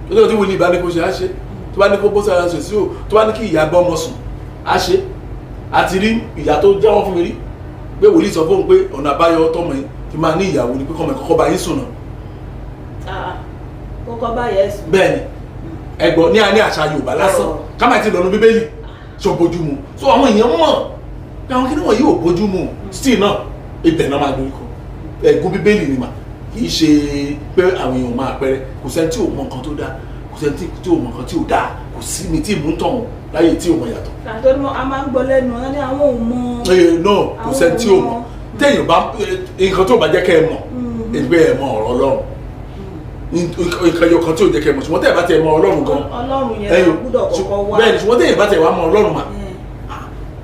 tó tẹ̀ tí wòlíì bá ní kó ṣe á ṣe tó bá ní kó bó sára ṣe sí o tó bá ní kí ìyá gbọ́ ọmọ sùn á ṣe àti rí ìyá tó jáwọ́ fún mi rí pé wòlíì sọ fóun pé ọ̀nà àbáyọ tọmọ yìí ti máa ní ìyàwó ni pé kọ́mọ ìkọ́kọ́ bá yín sùn náà. kọ́kọ́ bá yẹ sùn. bẹ́ẹ̀ni ẹgbọ́n ní a ní àṣà Yorùbá lásán kámá ti lọ́nu Bíbélì ṣe ò bójú mu so àwọn èèyàn mọ̀ pé àwọn kíní wọ̀nyí ò bójú mu still náà ibẹ̀ náà máa dorí kọ ẹ̀gún Bíbélì ni mà kì í ṣe pé àwọn èèyàn máa pẹ́rẹ́ kò sẹ́ni tí ò mọ nǹkan tó dáa kò sẹ́ni tí ò mọ nǹkan tí ò dáa kò sí ní tí mú tọ̀hún láyé tí ò mọ yàtọ̀. àtọ́nù a máa ń gbọ́ lẹ́nu wọn ní àwọn ò mọ. náà kò sẹ́ni tí ò mọ téèyàn bá nǹkan tó bá jẹ́ kẹ́ ẹ mọ̀ ẹgbẹ́ ẹ mọ ọ̀rọ̀ Ọlọ́run nǹkan yọ kan tí ò jẹ́ kẹ́ ẹ mọ̀ ṣùgbọ́n tẹ́ẹ̀ bá tẹ̀ mọ Ọlọ́run gan Ọlọ́run yẹn ló gbúdọ̀ kọ́kọ́ wá bẹ́ẹ̀ ni ṣùgbọ́n tẹ́ẹ̀ bá tẹ̀ wá mọ Ọlọ́run mà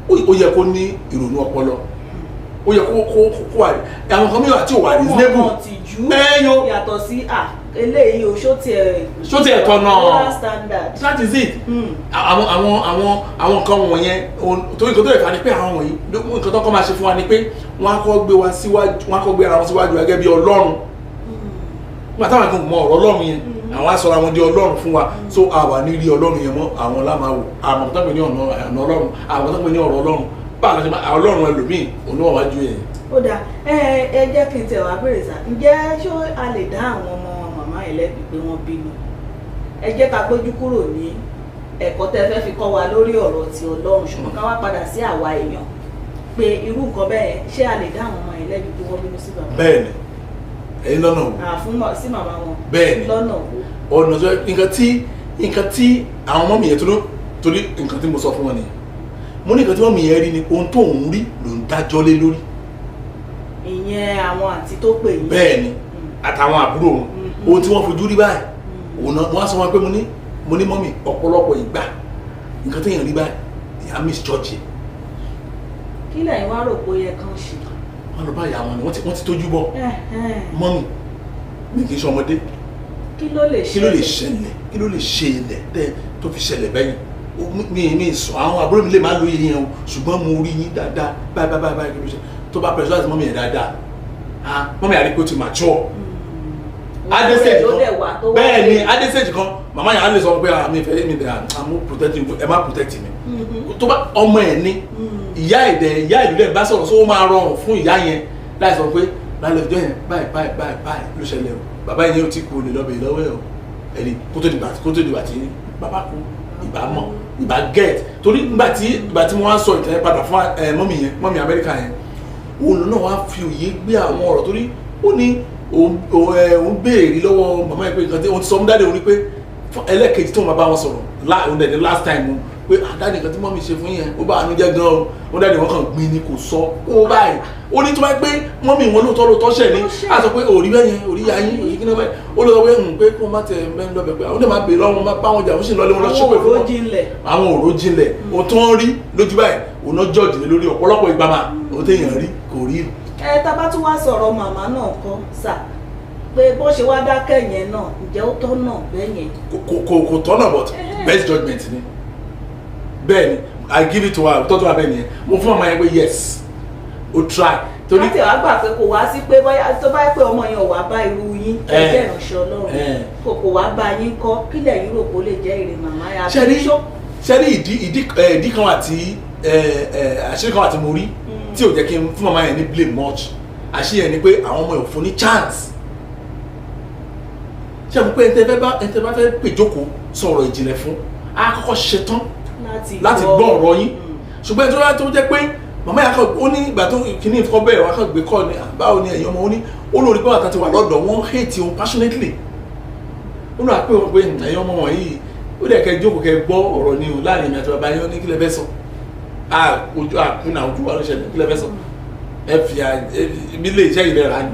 ó yẹ kó ní ìrònú ọpọlọ ó yẹ kó wà àwọn kan mìíràn tí ò wà reasonable yàtọ̀ sí eléyìí o ṣó tiẹ̀ tọ̀nà standard. that is it àwọn kan wọ̀nyẹn torí nǹkan tó lè fà ni pé àwọn wọ̀nyí nǹkan tó kọ́ máa ṣe fún wa ni pé wọ́n á kọ́ gbé wa síwájú wọ́n á kọ́ gbé ara wọn síwájú gẹ́gẹ́ bí Ọlọ́run nígbà táwọn kan mọ ọ̀rọ̀ Ọlọ́run yẹn àwọn aṣọ àwọn di ọlọ́run fún wa so àwa ní rí ọlọ́run yẹn mọ́ àwọn lámàwò àwọn tó ń pè ní ọ̀nà ọlọ́run àwọn tó ń pè ní ọ̀rọ̀ ọlọ́run báwo ṣe máa ọlọ́run ẹlòmíì òun náà wájú yẹn. ó dáa ẹ jẹ́ kí n tẹ̀ wá bèrè sá ǹjẹ́ ṣó a lè dá àwọn ọmọ màmá yẹn lẹ́bi pé wọ́n bínú ẹ jẹ́ ká gbójú kúrò ní ẹ̀kọ́ tẹ́ fẹ́ fi kọ́ wa lórí ọ̀rọ̀ ti ọlọ́run ṣùgbọ́n ká wá padà sí àwa èèyàn pé irú nǹkan bẹ́ẹ̀ ṣé a lè dá àwọn ọmọ yẹn lẹ́bi pé wọ́n bínú sí bàbá. bẹ́ẹ̀ni ẹ̀yin lọ́nà o. fún sí màmá wọn. bẹ́ẹ̀ni lọ́nà o. ọ̀nà tó nǹkan tí àwọn ọmọ mi yẹn torí nǹkan tí mo sọ fún wọn nìyẹn mo ní nǹkan tí wọ́n mi yẹn rí ni ohun tó ń rí ló ń dájọ́ lé lórí. ìyẹn àwọn àǹtí tó pè yín. bẹ́ẹ̀ni àtàwọn àbúrò wọn ohun tí wọ́n fojú rí báyìí òun náà wọ́n á sọ wọn pé mo ní mọ́mì ọ̀pọ̀lọpọ̀ ìgbà nǹkan tó yẹn rí báyìí ìyá miss church yẹn. kí lẹ́yìn wá rò pé ó yẹ kán ṣe. wọ́n lọ bá ìyá wọn ni wọ́n ti tójú bọ̀ mọ́mì mi kì í ṣe ọmọdé kí ló lè ṣẹlẹ̀ tẹ́ tó fi ṣẹlẹ̀ bẹ́yìn mi sọ àwọn àbúrò mi lè má lóye yẹn o ṣùgbọ́n mo rí yín dáadáa báyìí kí ló ṣe tó bá pẹ̀lú àti mọ́mì yẹn dáadáa mọ́mì àríkó ti mature adesage kan bẹ́ẹ̀ ni adesage kan màmá yẹn á lè sọ pé mi fẹ́ mi dẹ̀ àmú protect mi ẹ má protect mi tó bá ọmọ ẹ̀ ní ìyá ìlú ẹ̀ bá sọ̀rọ̀ sówó máa rọrùn fún ìyá yẹn láì sọ pé lálẹ́ ọjọ́ yẹn báyìí ló ṣẹlẹ̀ o bàbá yẹn ó ti kú olè lọ́bẹ̀ lọ́wọ́ ẹ̀ o ẹni kó tó dìgbà tí bàbá kú ìbá mọ̀ ìbá get torí ìgbà tí wọ́n á sọ ìtẹ́ padà fún mọ́mì Amẹ́ríkà yẹn òun náà wá fi òye gbé àwọn ọ̀rọ̀ torí ó ní òun béèrè lọ́wọ́ màmá yẹn pé nǹkan tí wọ́n ti sọ fún dáadé òun ni pé ẹlẹ́ẹ̀kejì tí wọ́n bá wọn sọ̀rọ̀ òun dẹ̀ ní last time pé dáadé nǹkan tí mọ́mì ṣe fún yẹn ó bá àánú jẹ́ gan o wọ́n dáadé wọn kàn gbin ni kò sọ ó báyìí ó ní tó bá pé mọ́mì wọn lóòótọ́ ṣẹ̀ ni á sọ pé òrí bẹ́ẹ̀ yẹn òrí yáyín òrí kí ní báyìí ó lọ sọ pé kó má tẹ mẹ́rin lọ́bẹ̀ pé àwọn ọdẹ máa bèèrè lọ́wọ́ máa bá wọn jà wọ́n sì lọ́lé wọn lọ́sọ̀ pé fún wọn àwọn òró jinlẹ̀ ohun tó ń rí lójú báyìí òun náà jọ́ọ̀jì lé lórí ọ̀pọ̀lọpọ̀ ìgbà máa ohun téèyàn rí kò rí. tá bá tún wá sọ̀rọ̀ màmá náà kọ́ sà pé bó ṣe wá dákẹ́ yẹn náà ǹjẹ́ ó tọ́nà bẹ́ẹ̀ yẹn. kò tọ́nà but best judgement ni bẹ́ẹ̀ ni I give it to her tọ́jú abẹ́ nìyẹn mo fún ọmọ yẹn pé yes o try. láti wàá gbà pé kò wá sí pé bóyá tó bá yẹ pé ọmọ yẹn ò wá bá irú yín ẹgbẹ́ ìránṣẹ́ Ọlọ́run kò wá bá yín kọ́ kílẹ̀ yín rò kó lè jẹ́ èrè màmá yà. ṣẹ́rí ìdí kan àti àṣírí kan àti mo rí tí ò jẹ́ kí n fún màmá yẹn ní blame much àṣírí yẹn ni pé àwọn ọmọ yẹn ò fún ní chance ṣé mo pé ẹni tẹ́ bá fẹ́ pè jókòó sọ̀rọ̀ ìjìnlẹ̀ fún á kọ́kọ́ ṣetán láti gbọ́ ọ̀rọ̀ yín ṣùgbọ́n ẹni tó jẹ́ pé màmá yà kọ́ ó ní ìgbà tó kìíní ìfọ́ bẹ́ẹ̀ wá kàn gbé kọ́ ni báwo ni ẹ̀yin ọmọ ó ní ó lórí pé wàtá ti wà lọ́dọ̀ wọn hate òun passionately ó lọ́ àpé wọn pé ẹ̀yin ọmọ wọn yìí ó dẹ̀ kẹ́ jókòó kẹ́ gbọ́ ọ̀rọ̀ ni o láàrin ìrìn àti bàbá yẹn ó ní kílẹ̀ fẹ́ sọ ojú àkúnà ojú wa ló ṣẹlẹ̀ kílẹ̀ fẹ́ sọ ẹ fi ibi ilé iṣẹ́ ìlẹ̀ rà ni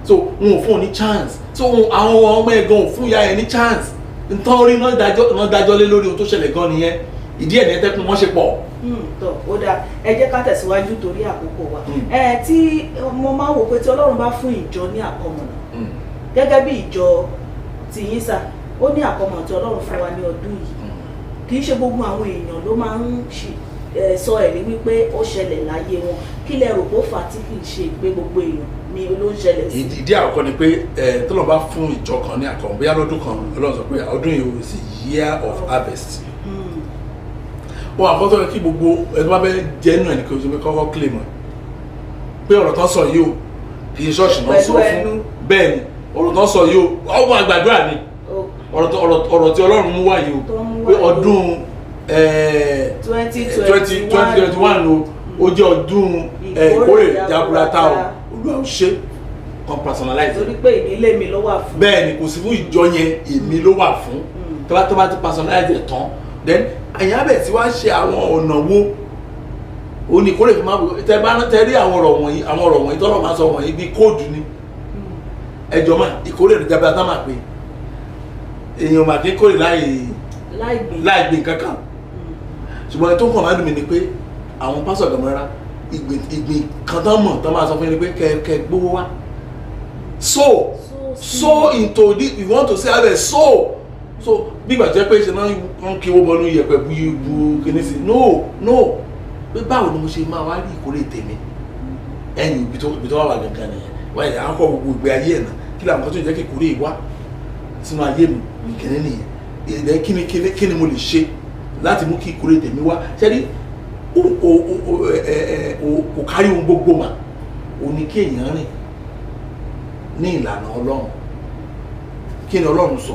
so wọn ò fún un ní chance so àwọn ọmọ ẹ̀ gan ò fún ìyá ẹ̀ ní chance nítorí náà dájọ́ lé lórí ohun tó ṣẹlẹ̀ gan nìyẹn ìdí ẹ̀ ní ẹ̀tẹ́kùn wọ́n ṣe pọ̀. tó ó dáa ẹ jẹ́ ká tẹ̀síwájú torí àkókò wa tí mo máa wò pé tí Ọlọ́run bá fún ìjọ ní àkọmọ̀nà gẹ́gẹ́ bí ìjọ ti yín sà ó ní àkọmọ̀nà tí Ọlọ́run fún wa ní ọdún yìí kì í ṣe gbogbo àwọn èèyàn ló máa ń sọ ẹ̀rí wípé ó ṣẹlẹ̀ láyé wọn kí lẹ rò pé ó fà á tí kì í ṣe pé gbogbo èèyàn ni ló ń ṣẹlẹ̀ sí. ìdí àkọ́kọ́ ni pé tọ́lọ́ bá fún ìjọ kan ní àkọ́mọ̀ bóyá lọ́dún kan Ọlọ́run sọ pé ọdún yìí is a year of harvest wọn àkọ́tọ́ rẹ kí gbogbo ẹni wá bẹ́ jẹ́ nínú ẹnì kejì kọ́kọ́ claim ẹ̀ pé ọ̀rọ̀ tán sọ yìí o kì í ṣọ́ọ̀ṣì náà sọ fún bẹ́ẹ̀ ni ọ̀rọ̀ tán sọ yìí o ọmọ àgbàdúrà ni ọ̀rọ̀ tí Ọlọ́run mú wá yìí o pé ọdún 2021 o ó jẹ́ ọdún ìkórè jaburata o Olúwa ó ṣe kan personalize. torí pé ìdílé mi ló wà fún. bẹ́ẹ̀ ni kò sí fún ìjọ yẹn èmi ló wà fún tó bá ti personalize ẹ̀ tán then àyàn abẹ tí wàá ṣe àwọn ọ̀nà wo oníkórè fi máa bò tẹ rí àwọn ọ̀rọ̀ wọ̀nyí tọ́lọ̀ máa sọ wọ̀nyí bí kóòdù ni ẹjọ́ máa ìkórè rẹ̀ jábẹ́ àtàmà pé èèyàn máa kí kórè láì gbìn kankan ṣùgbọ́n tó kàn máa dùn mí ni pé àwọn pásọ̀ gàmọ́ra ìgbìn kan tán mọ̀ tán máa sọ fún yín ni pé kẹ gbówó wá so into this we want to say abẹ so bí ìgbà jẹ́ pé ṣe náà wọ́n kí owó bọ́nú yẹ̀pẹ̀ bu kìíní sí no pé báwo ni mo ṣe máa wá rí ìkórè tèmi ẹ̀yìn ibi tó wà gangan nìyẹn wáyé à ń kọ́ gbogbo ìgbé ayé ẹ̀ náà kí làwọn kan tó jẹ́ kí ìkórè wá sínú ayé mi ìkíní nìyẹn ìdẹ kí ni mo lè ṣe láti mú kí ìkórè tèmi wá ṣẹ́rí kò kárí ohun gbogbo mà ó ní kí èèyàn rìn ní ìlànà Ọlọ́run kí ni Ọlọ́run sọ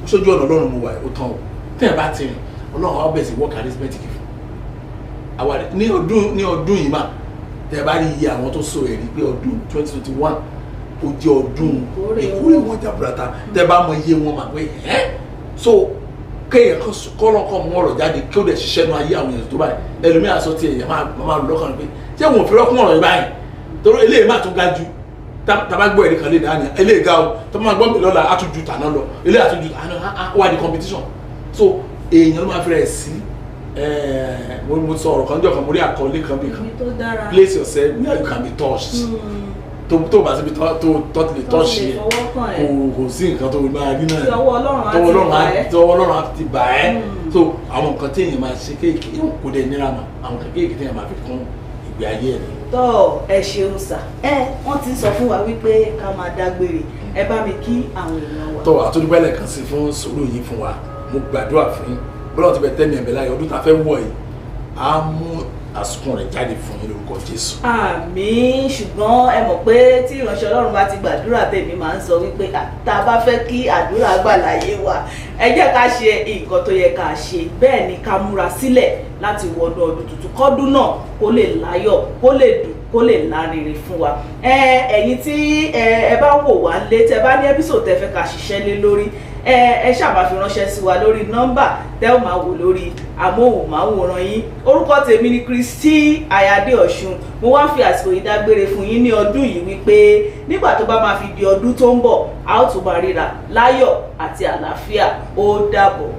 sójú ọ̀nà Ọlọ́run mo wà ó tán o tẹ́ ẹ bá ti rìn Ọlọ́run á bẹ̀ sí work charismatic fún àwa ní ọdún yìí mà tẹ́ ẹ bá rí iye àwọn tó so ẹ̀rí pé ọdún 2021 ó jẹ́ ọdún ìkórè wọn jaburata tẹ́ bá mọ iye wọn mà pé so kéèyàn kọ́lọ́kọ́ mú ọ̀rọ̀ jáde kí ó dẹ̀ ṣiṣẹ́ náà ayé àwọn èèyàn tó báyìí ẹlòmíràn sọ tí èèyàn máa lò lọ́kàn pé ṣé wọn ò fi rọ́kùn ọ̀rọ̀ yìí báyìí torí eléyìí máa tún ga ju tàbá gbọ́ ẹ̀rí kan lè dáhà ní eléyìí ga o tó máa gbọ́ mi lọ́la àtúntò tàná lọ eléyìí àtúntò tàná wà ní competition so èèyàn ló máa fi rẹ̀ sí mo sọ ọ̀rọ̀ kan jọ kan mo rí àkọlé kan bí kan place yourself where you can be touched tó bá síbi tó lè touch yẹ kò sí nǹkan tó máa rí náà tọwọ́ Ọlọ́run á ti bà ẹ́ so àwọn nǹkan tí èèyàn máa ṣe kéèké kò dé níra mà àwọn nǹkan kéèké tí èèyàn máa fi kún ìgbé ayé ẹ̀. tọ́ ẹ ṣeun sà wọ́n ti sọ fún wa wípé ká máa dágbére ẹ bá mi kí àwọn èèyàn wa. tọ́ àtúndúpẹ́lẹ̀ kan sí fún sùúrù yìí fún wa mo gbàdúrà fún yín bọ́lá ti bẹ tẹ́mi ẹ̀bẹ̀ láyé ọdún tá a fẹ́ wọ̀ yìí á mú àsùnkún rẹ̀ jáde fún yín lórúkọ Jésù. àmín ṣùgbọ́n ẹ mọ̀ pé tí ìránṣẹ́ Ọlọ́run bá ti gbàdúrà tèmi máa ń sọ wípé tá a bá fẹ́ kí àdúrà gbà láyé wa ẹ jẹ́ ká ṣe nǹkan tó yẹ ká ṣe bẹ́ẹ̀ ni ká múra sílẹ̀ láti wọnú ọdún tuntun kọ́dún náà kó lè láyọ̀ kó lè dùn kó lè lárinre fún wa. ẹ̀yin tí ẹ bá wò wá lé tẹ bá ní ẹ́písòdù tẹ fẹ́ ká ṣiṣẹ́ lé lórí ẹ ṣáà fi ránṣẹ́ sí wa lórí nọ́mbà tẹ́ ò máa wò lórí amóhùnmáwòrán yín. orúkọ tèmi ni Kristi Ayáde Ọ̀ṣun. mo wá fi àsìkò yìí dágbére fún yín ní ọdún yìí wípé nígbà tó bá máa fi di ọdún tó ń bọ̀ a ó tún máa ríra láyọ̀ àti àlàáfíà. ó dàbọ̀.